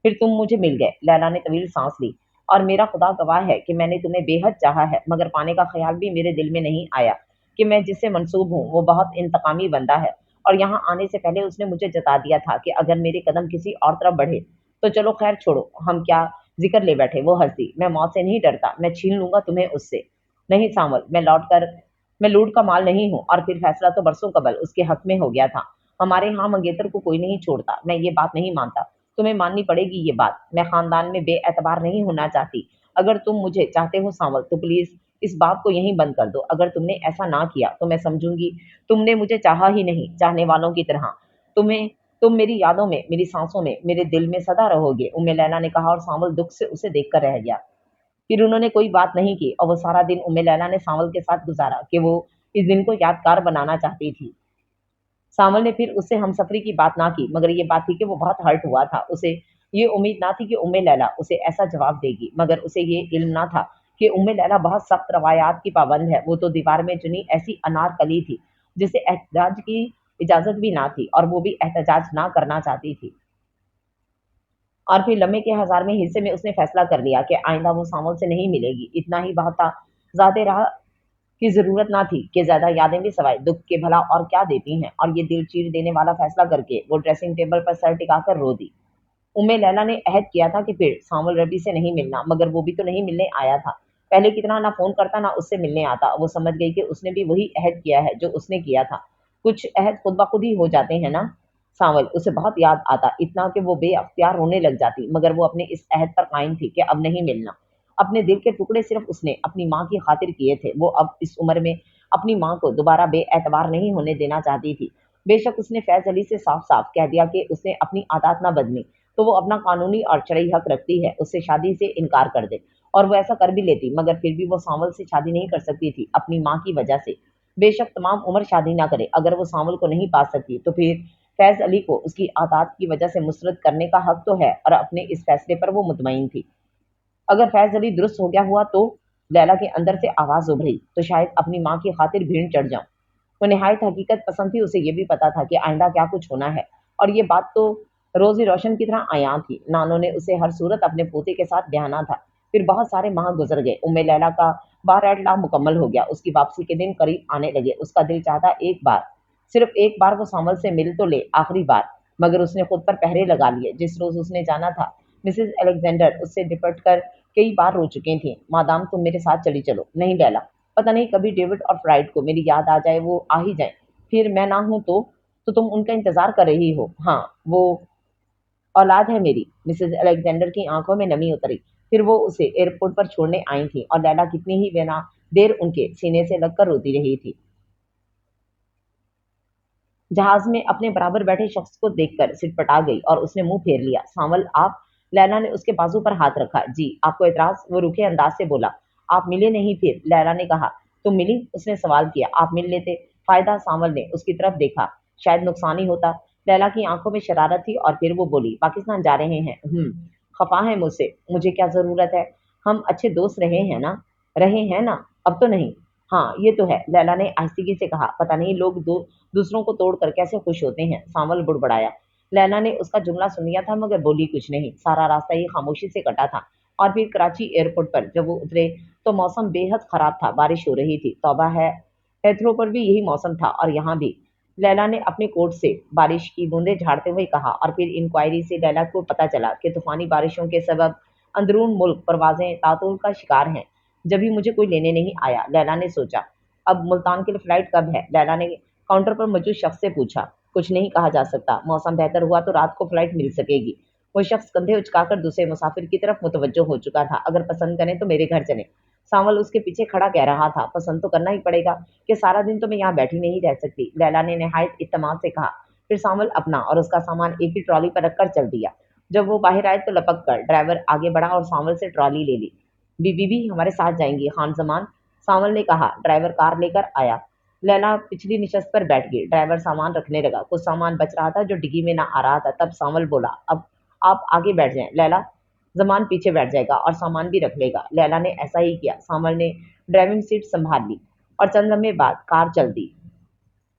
फिर तुम मुझे मिल गए। लैला ने तवील सांस ली। और मेरा खुदा गवाह है कि मैंने तुम्हें बेहद चाहा है, मगर पाने का ख्याल भी मेरे दिल में नहीं आया कि मैं जिससे मंसूब हूँ वो बहुत इंतकामी बंदा है। और यहाँ आने से पहले उसने मुझे जता दिया था कि अगर मेरे कदम किसी और तरफ बढ़े तो चलो खैर छोड़ो, हम क्या जिक्र ले बैठे। वो हंस दी। मैं मौत से नहीं डरता, मैं छीन लूंगा तुम्हें उससे। नहीं सांवल, मैं लूट का माल नहीं हूँ। और फिर फैसला तो बरसों कबल उसके हक में हो गया था। हमारे यहाँ मंगेतर को कोई नहीं छोड़ता। मैं ये बात नहीं मानता। तुम्हें माननी पड़ेगी ये बात। मैं खानदान में बेएतबार नहीं होना चाहती। अगर तुम मुझे चाहते हो सांवल, तो प्लीज इस बात को यहीं बंद कर दो। अगर तुमने ऐसा ना किया तो मैं समझूंगी तुमने मुझे चाहा ही नहीं, चाहने वालों की तरह। तुम्हें तुम मेरी यादों में, मेरी सांसों में, मेरे दिल में सदा रहोगे, उम्मे लैला ने कहा। और सांवल दुख से उसे देखकर रह गया। फिर उन्होंने कोई बात नहीं की और वो सारा दिन उम्मे लैला ने सांवल के साथ गुजारा कि वो इस दिन को यादगार बनाना चाहती थी। सांवल ने फिर उससे हमसफरी की बात ना की, मगर ये बात थी कि वो बहुत हर्ट हुआ था। उसे ये उम्मीद ना थी कि उम्मे लैला उसे ऐसा जवाब देगी, मगर उसे ये इल्म ना था कि उम्मे लैला बहुत सख्त रवायात की पाबंद है। वो तो दीवार में चुनी ऐसी अनारकली थी जिसे एहतजाज की इजाजत भी ना थी, और वो भी एहतजाज ना करना चाहती थी। और फिर लम्हे के 1000वें हिस्से में उसने फैसला कर लिया कि आइंदा वो सांवल से नहीं मिलेगी। इतना ही बहुत था। ज़्यादा राह की ज़रूरत ना थी कि ज़्यादा यादें भी सवाए दुख के भला और क्या देती हैं। और ये दिल चीर देने वाला फैसला करके वो ड्रेसिंग टेबल पर सर टिकाकर रो दी। उम्मे लैला ने अहद किया था कि फिर सांवल रबी से नहीं मिलना, मगर वो भी तो नहीं मिलने आया था। पहले कितना ना फ़ोन करता ना उससे मिलने आता। वो समझ गई कि उसने भी वही अहद किया है जो उसने किया था। कुछ अहद खुद ब खुद ही हो जाते हैं ना। सांवल, उसे बहुत याद आता, इतना कि वो बेअख्तियार रोने लग जाती, मगर वो अपने इस अहद पर कायम थी कि अब नहीं मिलना। अपने दिल के टुकड़े सिर्फ उसने अपनी माँ की खातिर किए थे। वो अब इस उम्र में अपनी माँ को दोबारा बेएतबार नहीं होने देना चाहती थी। बेशक उसने फैज अली से साफ साफ कह दिया कि उसने अपनी आदत ना बदली तो वो अपना कानूनी और शरई हक रखती है उससे शादी से इनकार कर दे। और वो ऐसा कर भी लेती, मगर फिर भी वो सांवल से शादी नहीं कर सकती थी अपनी माँ की वजह से। बेशक तमाम उम्र शादी ना करे, अगर वो सांवल को नहीं पा सकती तो फिर फैज अली को उसकी आदत की वजह से मुस्तरद करने का हक तो है, और अपने इस फैसले पर वो मुतमईन थी। अगर फैज अली दुरुस्त हो गया हुआ तो लैला के अंदर से आवाज उभरी, तो शायद अपनी माँ की खातिर भीड़ चढ़ जाऊं। वो निहायत हकीकत पसंद थी, उसे ये भी पता था कि आइंदा क्या कुछ होना है, और ये बात तो रोजी रोशन की तरह आया थी। नानो ने उसे हर सूरत अपने पोते के साथ ब्याहना था। फिर बहुत सारे माह गुजर गए। उम्मे लैला का बारह मुकम्मल हो गया। उसकी वापसी के दिन करीब आने लगे। उसका दिल चाहता एक बार, सिर्फ एक बार वो सामल से मिल तो ले, आखिरी बार। मगर उसने खुद पर पहरे लगा लिए। जिस रोज उसने जाना था, मिसेज अलेक्जेंडर उससे निपट कर कई बार रो चुकी थी। मादाम तुम मेरे साथ चली चलो। नहीं लैला, पता नहीं कभी डेविड और फ्राइड को मेरी याद आ जाए, वो आ ही जाए, फिर मैं ना हूं तो तुम उनका इंतजार कर रही हो। हाँ, वो औलाद है मेरी। मिसेज अलेक्जेंडर की आंखों में नमी उतरी। फिर वो उसे एयरपोर्ट पर छोड़ने आई थी, और लैला कितनी ही बिना देर उनके सीने से लगकर रोती रही थी। जहाज में अपने बराबर बैठे शख्स को देखकर सिटपटा गई और उसने मुंह फेर लिया। सावल आप? लैला ने उसके बाजू पर हाथ रखा। जी, आपको एतराज? वो रुखे अंदाज से बोला। आप मिले नहीं फिर? लैला ने कहा। तुम मिली? उसने सवाल किया। आप मिल लेते फायदा? सावल ने उसकी तरफ देखा। शायद नुकसान ही होता। लैला की आंखों में शरारत थी, और फिर वो बोली, पाकिस्तान जा रहे हैं? खफा है मुझसे? मुझे क्या जरूरत है? हम अच्छे दोस्त रहे हैं ना? रहे हैं ना? अब तो नहीं। हाँ, ये तो है, लैला ने आहिस्तेगी से कहा। पता नहीं लोग दूसरों को तोड़कर कैसे खुश होते हैं, सावल बुड़बड़ाया। लैला ने उसका जुमला सुन लिया था, मगर बोली कुछ नहीं। सारा रास्ता ही खामोशी से कटा था। और फिर कराची एयरपोर्ट पर जब वो उतरे तो मौसम बेहद खराब था। बारिश हो रही थी। तौबा है, हेथरो पर भी यही मौसम था, और यहाँ भी। लैला ने अपने कोट से बारिश की बूंदें झाड़ते हुए कहा। और फिर इंक्वायरी से लैला को पता चला कि तूफानी बारिशों के सबब अंदरून मुल्क परवाजें तातुल का शिकार हैं। जब भी मुझे कोई लेने नहीं आया, लैला ने सोचा। अब मुल्तान के लिए फ्लाइट कब है? लैला ने काउंटर पर मौजूद शख्स से पूछा। कुछ नहीं कहा जा सकता। मौसम बेहतर हुआ तो रात को फ्लाइट मिल सकेगी। वो शख्स कंधे उचकाकर दूसरे मुसाफिर की तरफ मुतवज्जो हो चुका था। अगर पसंद करें तो मेरे घर चलें। सावल उसके पीछे खड़ा कह रहा था। पसंद तो करना ही पड़ेगा, कि सारा दिन तो मैं यहाँ बैठी नहीं रह सकती, लैला ने नहायत इत्तेमाद से कहा। फिर सावल अपना और उसका सामान एक ही ट्रॉली पर रखकर चल दिया। जब वो बाहर आए तो लपक कर ड्राइवर आगे बढ़ा और सावल से ट्रॉली ले ली। बीबी भी हमारे साथ जाएंगी खान जमान? सावल ने कहा। ड्राइवर कार लेकर आया। लैला पिछली निशस्त पर बैठ गई। ड्राइवर सामान रखने लगा। कुछ सामान बच रहा था जो डिग्गी में ना आ रहा था। तब सावल बोला, अब आप आगे बैठ जाएं लैला, जमान पीछे बैठ जाएगा और सामान भी रख लेगा। लैला ने ऐसा ही किया। सावल ने ड्राइविंग सीट संभाल ली, और चंद लम्हे बाद कार चल दी।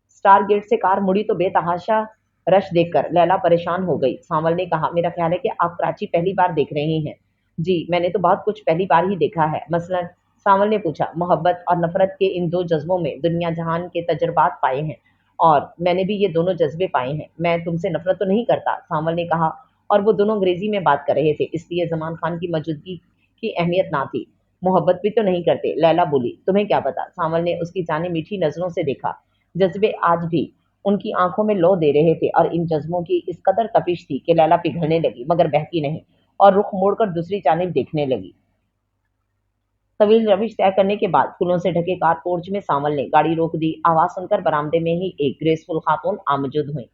स्टार गेट से कार मुड़ी तो बेतहाशा रश देखकर लैला परेशान हो गई। सावल ने कहा, मेरा ख्याल है कि आप कराची पहली बार देख रही हैं। जी, मैंने तो बहुत कुछ पहली बार ही देखा है। मसलन? सावल ने पूछा। मोहब्बत और नफरत के इन दो जज्बों में दुनिया जहान के तजर्बात पाए हैं, और मैंने भी ये दोनों जज्बे पाए हैं। मैं तुमसे नफरत तो नहीं करता, सावल ने कहा, और वो दोनों अंग्रेजी में बात कर रहे थे, इसलिए जमान खान की मौजूदगी की अहमियत ना थी। मोहब्बत भी तो नहीं करते, लैला बोली। तुम्हें क्या पता? सावल ने उसकी जाने मीठी नजरों से देखा। जज्बे आज भी उनकी आंखों में लौ दे रहे थे, और इन जज्बों की इस कदर तपिश थी कि लैला पिघलने लगी, मगर बहकी नहीं, और रुख मोड़कर दूसरी जानिब देखने लगी। तवील रविश तय करने के बाद फूलों से ढके कार पोर्च में सावल ने गाड़ी रोक दी। आवाज सुनकर बरामदे में ही एक ग्रेसफुल खातून आमजूद हुई।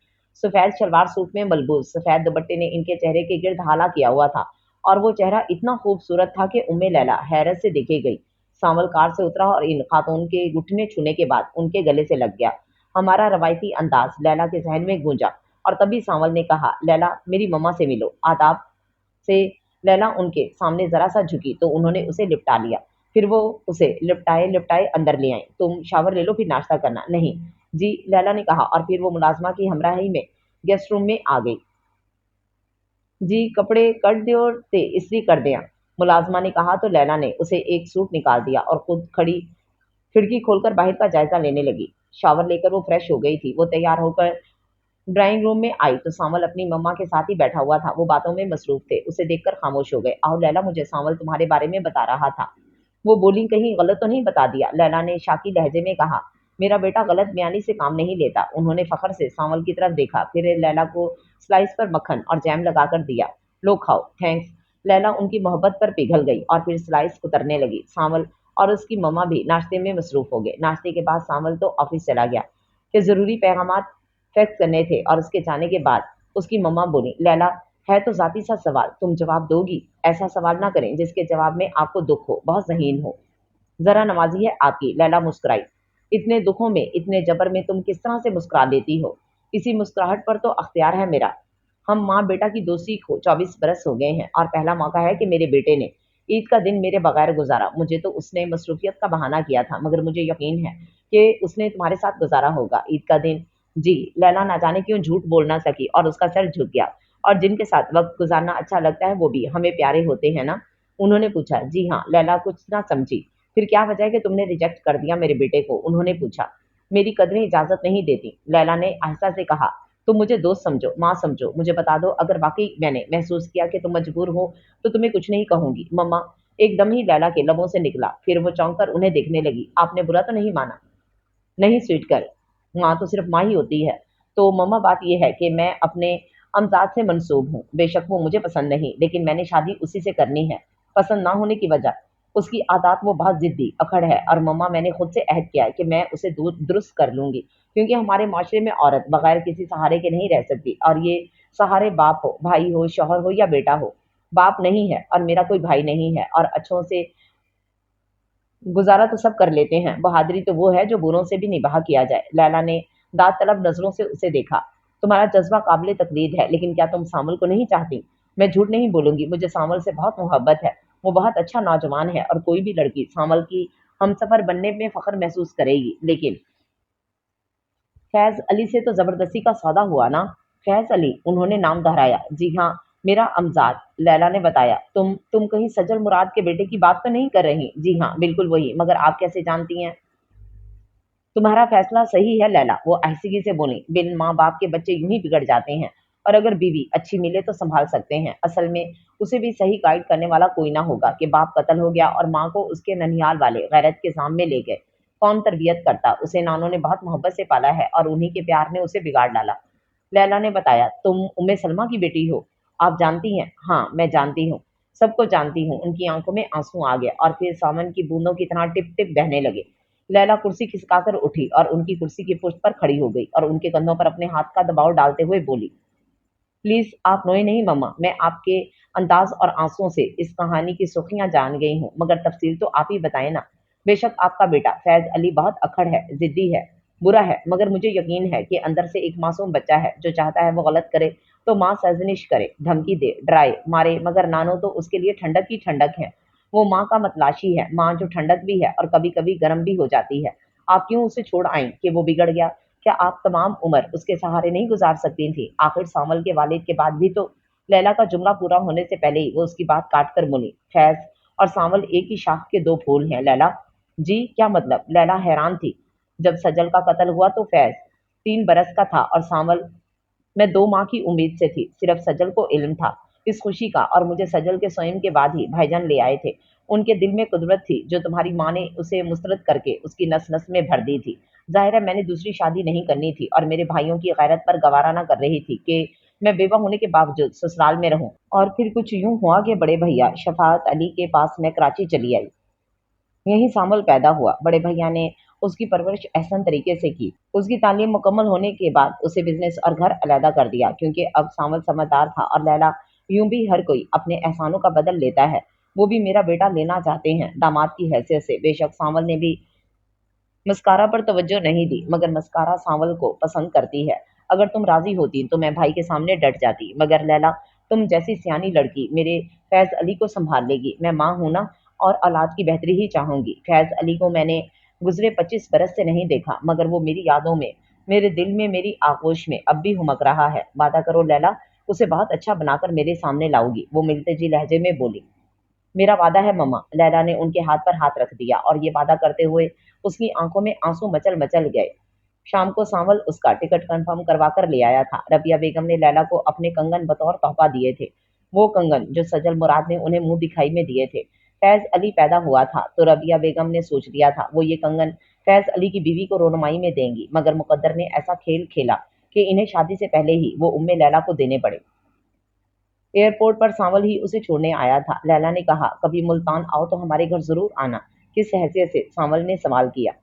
सफेद शलवार सूट में मलबूस सफेद दुपट्टे ने इनके चेहरे के गिर्द हाला किया हुआ था, और वो चेहरा इतना खूबसूरत था कि उम्मे लैला हैरत से देखे गई। सावल कार से उतरा और इन खातून के घुटने छूने के बाद उनके गले से लग गया। हमारा रवायती अंदाज लैला के जहन में गूंजा, और तभी सावल ने कहा, लैला मेरी मम्मा से मिलो। आदाब से लैला उनके सामने जरा सा झुकी तो उन्होंने उसे लिपटा लिया। फिर वो उसे लिपटाए लिपटाए अंदर ले आई। तुम शावर ले लो, फिर नाश्ता करना। नहीं जी, लैला ने कहा, और फिर वो मुलाजमा की हमराही में गेस्ट रूम में आ गई। जी, कपड़े कट दो ते इस्त्री कर दिया, मुलाजमा ने कहा, तो लैला ने उसे एक सूट निकाल दिया और खुद खड़ी खिड़की खोलकर बाहर का जायजा लेने लगी। शावर लेकर वो फ्रेश हो गई थी। वो तैयार होकर ड्राइंग रूम में आई तो सावल अपनी मम्मा के साथ ही बैठा हुआ था। वो बातों में मसरूफ थे। उसे देखकर खामोश हो गए। आओ लैला, मुझे सावल तुम्हारे बारे में बता रहा था। वो बोली, कहीं गलत तो नहीं बता दिया? लैला ने शाकी लहजे में कहा। मेरा बेटा गलत बयानी से काम नहीं लेता। उन्होंने फखर से सावल की तरफ देखा, फिर लैला को स्लाइस पर मक्खन और जैम लगाकर दिया। लो खाओ। थैंक्स। लैला उनकी मोहब्बत पर पिघल गई और फिर स्लाइस उतरने लगी। सावल और उसकी मम्मा भी नाश्ते में मसरूफ हो गए। नाश्ते के बाद सावल तो ऑफिस चला गया कि जरूरी पैगाम फैक्स करने थे, और उसके जाने के बाद उसकी मम्मा बोली, लैला है तो जाती सा सवाल, तुम जवाब दोगी? ऐसा सवाल ना करें जिसके जवाब में आपको दुख हो, बहुत ज़हीन हो। जरा नवाजी है आपकी, लैला मुस्कुराई। اتنے दुखों में, इतने जबर में तुम किस तरह से मुस्कुरा देती हो? इसी मुस्कुराहट पर तो अख्तियार है मेरा। हम माँ बेटा की दोस्ती को 24 बरस हो गए हैं और पहला मौका है कि मेरे बेटे ने ईद का दिन मेरे बगैर गुजारा। मुझे तो उसने मसरूफियत का बहाना किया था, मगर मुझे यकीन है कि उसने तुम्हारे साथ गुजारा होगा ईद का दिन। जी। लैला ना जाने क्यों झूठ बोल ना सकी और उसका सर झुक गया। और जिनके साथ वक्त गुजारना अच्छा लगता है वो भी हमें प्यारे होते हैं ना? उन्होंने पूछा। जी हाँ। लैला कुछ ना समझी। फिर क्या वजह है कि तुमने रिजेक्ट कर दिया मेरे बेटे को? उन्होंने पूछा। मेरी कदरें इजाजत नहीं देती, लैला ने आहिस्ता से कहा। तुम मुझे दोस्त समझो, माँ समझो, मुझे बता दो, अगर वाकई मैंने महसूस किया कि तुम मजबूर हो तो तुम्हें कुछ नहीं कहूंगी। मम्मा, एकदम ही लैला के लबों से निकला। फिर वो चौंक कर उन्हें देखने लगी। आपने बुरा तो नहीं माना? नहीं स्वीट गर्ल, माँ तो सिर्फ माँ ही होती है। तो मम्मा, बात यह है कि मैं अपने अमजाद से मंसूब हूँ। बेशक वो मुझे पसंद नहीं, लेकिन मैंने शादी उसी से करनी है। पसंद ना होने की वजह, उसकी आदत, वो बहुत जिद्दी अखड़ है। और मम्मा, मैंने खुद से अहद किया है कि मैं उसे दुरुस्त कर लूंगी, क्योंकि हमारे माशरे में औरत बगैर किसी सहारे के नहीं रह सकती। और ये सहारे बाप हो, भाई हो, शौहर हो या बेटा हो। बाप नहीं है और मेरा कोई भाई नहीं है, और अच्छों से गुजारा तो सब कर लेते हैं, बहादुरी तो वो है जो बुरों से भी निबाह किया जाए। लैला ने दांत तलब नजरों से उसे देखा। तुम्हारा जज्बा काबिल तकलीद है, लेकिन क्या तुम सामल को नहीं चाहती? मैं झूठ नहीं बोलूंगी, मुझे सामल से बहुत मोहब्बत है। वो बहुत अच्छा नौजवान है और कोई भी लड़की सामल की हमसफर बनने में फख्र महसूस करेगी। लेकिन फैज अली से तो जबरदस्ती का सौदा हुआ ना? फैज अली, उन्होंने नाम दोहराया। जी हाँ, मेरा अमजाद, लैला ने बताया। तुम कहीं सजल मुराद के बेटे की बात तो नहीं कर रही? जी हाँ, बिल्कुल वही। मगर आप कैसे जानती हैं? तुम्हारा फैसला सही है लैला, वो आहिस्तगी से बोली। बिन माँ बाप के बच्चे यूं ही बिगड़ जाते हैं, और अगर बीवी अच्छी मिले तो संभाल सकते हैं। असल में उसे भी सही गाइड करने वाला कोई ना होगा कि बाप कत्ल हो गया और माँ को उसके ननिहाल वाले गैरत के सामने ले गए। कौन तरबियत करता? उसे नानों ने बहुत मोहब्बत से पाला है और उन्हीं के प्यार ने उसे बिगाड़ डाला। लैला ने बताया। तुम उम्मे सलमा की बेटी हो? आप जानती हैं? हाँ, मैं जानती हूँ, सबको जानती हूँ। उनकी आंखों में आंसू आ गए और फिर सावन की बूंदों की तरह टिप टिप बहने लगे। लैला कुर्सी खिसकाकर उठी और उनकी कुर्सी की पुष्ट पर खड़ी हो गई और उनके कंधों पर अपने हाथ का दबाव डालते हुए बोली। प्लीज आप रोए नहीं मम्मा, मैं आपके अंदाज और आंसुओं से इस कहानी की सुर्खियां जान गई हूँ, मगर तफसील तो आप ही बताएं ना। बेशक आपका बेटा फैज अली बहुत अक्खड़ है, जिद्दी है, बुरा है, मगर मुझे यकीन है कि अंदर से एक मासूम बच्चा है जो चाहता है वो गलत करे तो माँ सर्जनिश करे, धमकी दे, डराए, मारे, मगर नानो तो उसके लिए ठंडक ही ठंडक है। वो माँ का मतलाशी है, माँ जो ठंडक भी है और कभी कभी गर्म भी हो जाती है। आप क्यों उसे छोड़ आई कि वो बिगड़ गया? क्या आप तमाम उम्र उसके सहारे नहीं गुजार सकती थी? आखिर सामल के वालिद के बाद भी तो। लैला का जुमला पूरा होने से पहले ही वो उसकी बात काट कर बोली। फैज और सामल एक ही शाख के दो फूल हैं लैला। जी, क्या मतलब? लैला हैरान थी। जब सजल का कत्ल हुआ तो फैज 3 बरस का था और सामल, मैं 2 माह की उम्मीद से थी। सिर्फ सजल को इल्म था इस खुशी का, और मुझे सजल के स्वयं के बाद ही भाईजान ले आए थे। उनके दिल में कुदरत थी जो तुम्हारी माँ ने उसे मुस्तरद करके उसकी नस नस में भर दी थी। जाहिर है मैंने दूसरी शादी नहीं करनी थी और मेरे भाइयों की गैरत पर गवारा ना कर रही थी कि मैं बेवा होने के बावजूद ससुराल में रहूं। और फिर कुछ यूं हुआ कि बड़े भैया शफाअत अली के पास मैं कराची चली आई। यहीं सामुल पैदा हुआ। बड़े भैया ने उसकी परवरिश एहसन तरीके से की। उसकी तालीम मुकम्मल होने के बाद उसे बिजनेस और घर अलहदा कर दिया, क्योंकि अब सामुल समझदार था और लैला, यूं भी हर कोई अपने एहसानों का बदल लेता है। वो भी मेरा बेटा लेना चाहते हैं दामाद की हैसियत से। बेशक सामुल ने भी मस्कारा पर तवज्जो नहीं दी, मगर मस्कारा सांवल को पसंद करती है। अगर तुम राजी होती तो मैं भाई के सामने डट जाती, मगर लैला, तुम जैसी सियानी लड़की मेरे फैज अली को संभाल लेगी। मैं माँ हूं ना, और औलाद की बेहतरी ही चाहूंगी। फैज अली को मैंने गुजरे 25 बरस से नहीं देखा, मगर वो मेरी यादों में, मेरे दिल में, मेरी आगोश में अब भी हुमक रहा है। वादा करो लैला, उसे बहुत अच्छा बनाकर मेरे सामने लाऊगी। वो मिलते जी लहजे में बोली। मेरा वादा है मम्मा। लैला ने उनके हाथ पर हाथ रख दिया और ये वादा करते हुए उसकी आंखों में आंसू मचल मचल गए। शाम को सांवल उसका टिकट कंफर्म करवा कर ले आया था। रबिया बेगम ने लैला को अपने कंगन बतौर तोहफा दिए थे, वो कंगन जो सजल मुराद ने उन्हें मुंह दिखाई में दिए थे। फैज अली पैदा हुआ था तो रबिया बेगम ने सोच लिया था वो ये कंगन फैज अली की बीवी को रोनमाई में देंगी, मगर मुकद्दर ने ऐसा खेल खेला कि इन्हें शादी से पहले ही वो उम्मे लैला को देने पड़े। एयरपोर्ट पर सांवल ही उसे छोड़ने आया था। लैला ने कहा, कभी मुल्तान आओ तो हमारे घर जरूर आना। किस हैसियत से? सांवल ने सवाल किया।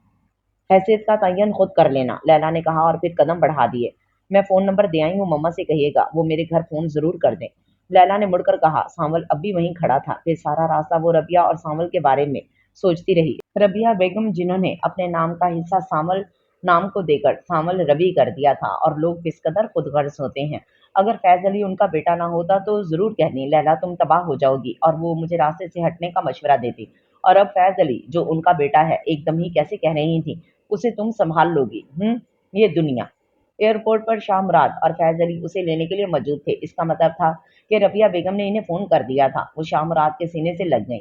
हैसियत का तयन खुद कर लेना, लैला ने कहा और फिर कदम बढ़ा दिए। मैं फोन नंबर दे आई हूँ, मम्मा से कहिएगा वो मेरे घर फोन जरूर कर दें। लैला ने मुड़कर कहा। सांवल अब भी वहीं खड़ा था। फिर सारा रास्ता वो रबिया और सांवल के बारे में सोचती रही। रबिया बेगम, जिन्होंने अपने नाम का हिस्सा सामल नाम को देकर सामल रवि कर दिया था, और लोग किस कदर खुदगर्ज होते हैं। अगर फैज अली उनका बेटा ना होता तो जरूर कहनी, लैला तुम तबाह हो जाओगी, और वो मुझे रास्ते से हटने का मशवरा देती। और अब फैज अली, जो उनका बेटा है, एकदम ही कैसे कह रही थी, उसे तुम संभाल लोगी। ये दुनिया। एयरपोर्ट पर शामरात और फैज अली उसे लेने के लिए मौजूद थे। इसका मतलब था कि रबिया बेगम ने इन्हें फोन कर दिया था। वो शामरात के सीने से लग गई।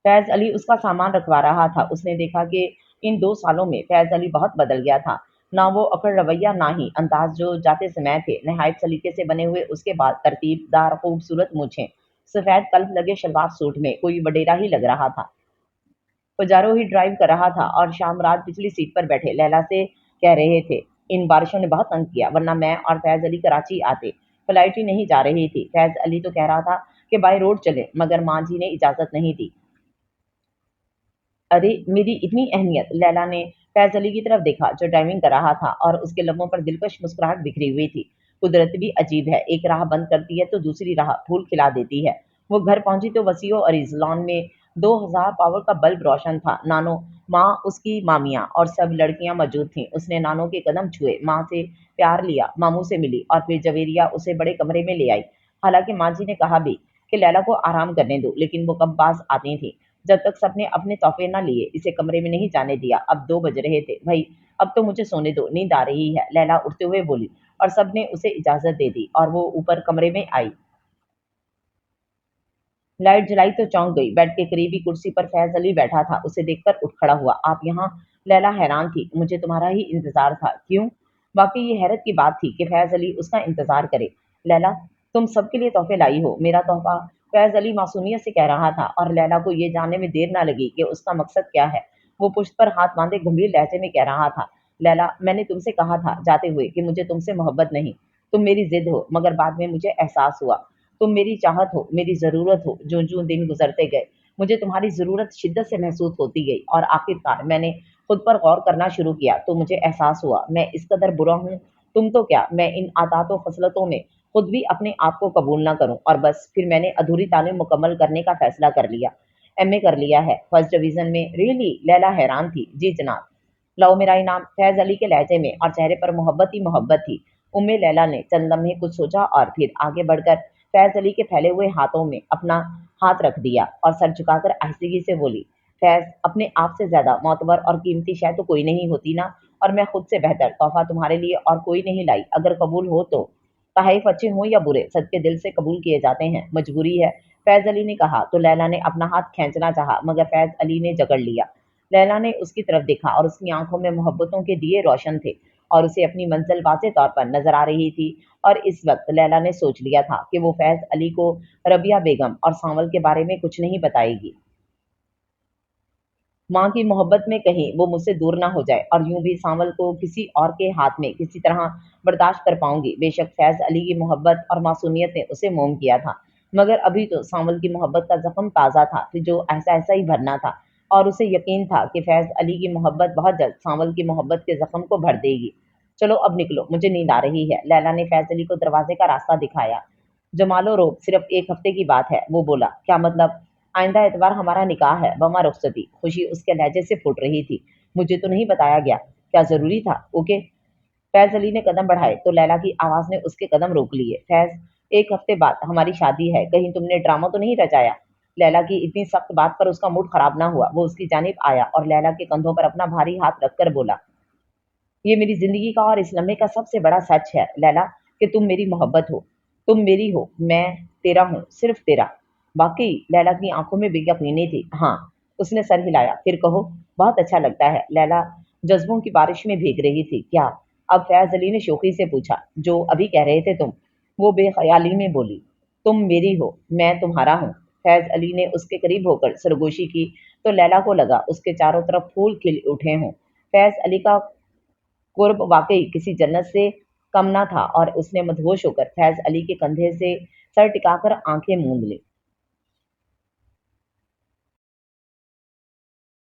फैज अली उसका सामान रखवा रहा था। उसने देखा कि इन 2 सालों में फैज अली बहुत बदल गया था। ना वो अकड़ रवैया, ना ही अंदाज जो जाते समय थे। नहायत सलीके से बने हुए उसके बाद तरतीबदार खूबसूरत मूछें, सफेद कल्फ लगे शलवार सूट में कोई वडेरा ही लग रहा था। पजारो ही ड्राइव कर रहा था और शामराज पिछली सीट पर बैठे लैला से कह रहे थे, इन बारिशों ने बहुत तंग किया, वरना मैं और फैज अली कराची आते। फ्लाइट ही नहीं जा रही थी। फैज अली तो कह रहा था कि बाय रोड चले, मगर माँ जी ने इजाजत नहीं दी। अरे, मेरी इतनी अहमियत। लैला ने फैज अली की तरफ देखा, जो ड्राइविंग कर रहा था, और उसके लबों पर दिलकश मुस्कुराहट बिखरी हुई थी। कुदरत भी अजीब है, एक राह बंद करती है तो दूसरी राह फूल खिला देती है। वो घर पहुंची तो वसीओ अरीज लॉन में 2000 पावर का बल्ब रोशन था। नानो, माँ, उसकी मामियाँ और सब लड़कियां मौजूद थीं। उसने नानो के कदम छुए, माँ से प्यार लिया, मामू से मिली, और फिर जवेरिया उसे बड़े कमरे में ले आई। हालांकि माँ जी ने कहा भी कि लैला को आराम करने दो, लेकिन वो कब बाज आती थी। जब तक सबने अपने तोहफे ना लिए, इसे कमरे में नहीं जाने दिया। अब 2 बज रहे थे। भाई, अब तो मुझे सोने दो, नींद आ रही है, लैला उठते हुए बोली, और सबने उसे इजाजत दे दी और वो ऊपर कमरे में आई। लाइट जलाई तो चौंक गई। बेड के करीबी कुर्सी पर फैज अली बैठा था। उसे देखकर उठ खड़ा हुआ। आप यहाँ? लैला हैरान थी। मुझे तुम्हारा ही इंतजार था। क्यों? वाकई ये हैरत की बात थी कि फैज अली उसका इंतजार करे। लैला, तुम सबके लिए तोहफे लाई हो, मेरा तोहफा? फैज अली मासूमियत से कह रहा था, और लैला को ये जानने में देर ना लगी कि उसका मकसद क्या है। वो पुश्त पर हाथ बांधे गंभीर लहजे में कह रहा था, लैला, मैंने तुमसे कहा था जाते हुए कि मुझे तुमसे मोहब्बत नहीं। तुम मेरी जिद हो, मगर बाद में मुझे एहसास हुआ तुम मेरी चाहत हो, मेरी ज़रूरत हो। जो दिन गुजरते गए, मुझे तुम्हारी ज़रूरत शिद्दत से महसूस होती गई, और आखिरकार मैंने खुद पर गौर करना शुरू किया तो मुझे एहसास हुआ मैं इस कदर बुरा हूँ। तुम तो क्या, मैं इन आतातो फसलतों में खुद भी अपने आप को कबूल ना करूं। और बस फिर मैंने अधूरी तालीम मुकम्मल करने का फैसला कर लिया। एमए कर लिया है, फर्स्ट डिवीजन में। रियली? लैला हैरान थी। जी जनाब। लाओ मेरा इनाम। फैज अली के लहजे में और चेहरे पर मोहब्बत ही मोहब्बत थी। उम्मे लैला ने चंद लम्हे कुछ सोचा और फिर आगे बढ़कर फैज अली के फैले हुए हाथों में अपना हाथ रख दिया और सर झुकाकर आहिस्तगी से बोली, फैज, अपने आप से ज्यादा मोतबर और कीमती शायद तो कोई नहीं होती ना, और मैं खुद से बेहतर तोहफा तुम्हारे लिए और कोई नहीं लाई। अगर कबूल हो तो। तहफ़ अच्छे हों या बुरे, सदके दिल से कबूल किए जाते हैं, मजबूरी है। फैज अली ने कहा तो लैला ने अपना हाथ खींचना चाहा, मगर फैज अली ने जकड़ लिया। लैला ने उसकी तरफ देखा और उसकी आंखों में मोहब्बतों के दिए रोशन थे, और उसे अपनी मंजिल वाज़ेह तौर पर नजर आ रही थी। और इस वक्त लैला ने सोच लिया था कि वो फैज अली को रबिया बेगम और सांवल के बारे में कुछ नहीं बताएगी। माँ की मोहब्बत में कहीं वो मुझसे दूर ना हो जाए, और यूं भी सांवल को किसी और के हाथ में किसी तरह बर्दाश्त कर पाऊंगी। बेशक फैज अली की मोहब्बत और मासूमियत ने उसे मोम किया था, मगर अभी तो सांवल की मोहब्बत का जख्म ताज़ा था, फिर जो ऐसा ऐसा ही भरना था। और उसे यकीन था कि फैज अली की मोहब्बत बहुत जल्द सांवल की मोहब्बत के जख्म को भर देगी। चलो अब निकलो, मुझे नींद आ रही है। लैला ने फैज अली को दरवाजे का रास्ता दिखाया। जमालो रोब, सिर्फ 1 हफ्ते की बात है। वो बोला, क्या मतलब? आइंदा एतवार हमारा निकाह है, बमा रुखसती। खुशी उसके लहजे से फूट रही थी। मुझे तो नहीं बताया गया। क्या जरूरी था? ओके। फैज अली ने कदम बढ़ाए तो लैला की आवाज ने उसके कदम रोक लिए। फैज, 1 हफ्ते बाद हमारी शादी है, कहीं तुमने ड्रामा तो नहीं रचाया? लैला की इतनी सख्त बात पर उसका मूड खराब ना हुआ। वो उसकी जानिब आया और लैला के कंधों पर अपना भारी हाथ रखकर बोला, ये मेरी जिंदगी का और इस लम्हे का सबसे बड़ा सच है लैला, कि तुम मेरी मोहब्बत हो। तुम मेरी हो, मैं तेरा हूँ, सिर्फ तेरा। बाकी? लैला की आंखों में बेयकीनी थी। हाँ। उसने सर हिलाया। फिर कहो। बहुत अच्छा लगता है। लैला जज्बों की बारिश में भीग रही थी। क्या? अब फैज अली ने शोखी से पूछा। जो अभी कह रहे थे तुम। वो बेख्याली में बोली, तुम मेरी हो, मैं तुम्हारा हूँ। फैज अली ने उसके करीब होकर सरगोशी की तो लैला को लगा उसके चारों तरफ फूल खिल उठे हों। फैज अली का कुर्ब वाकई किसी जन्नत से कम ना था, और उसने मदहोश होकर फैज अली के कंधे से सर टिकाकर आंखें मूंद ली।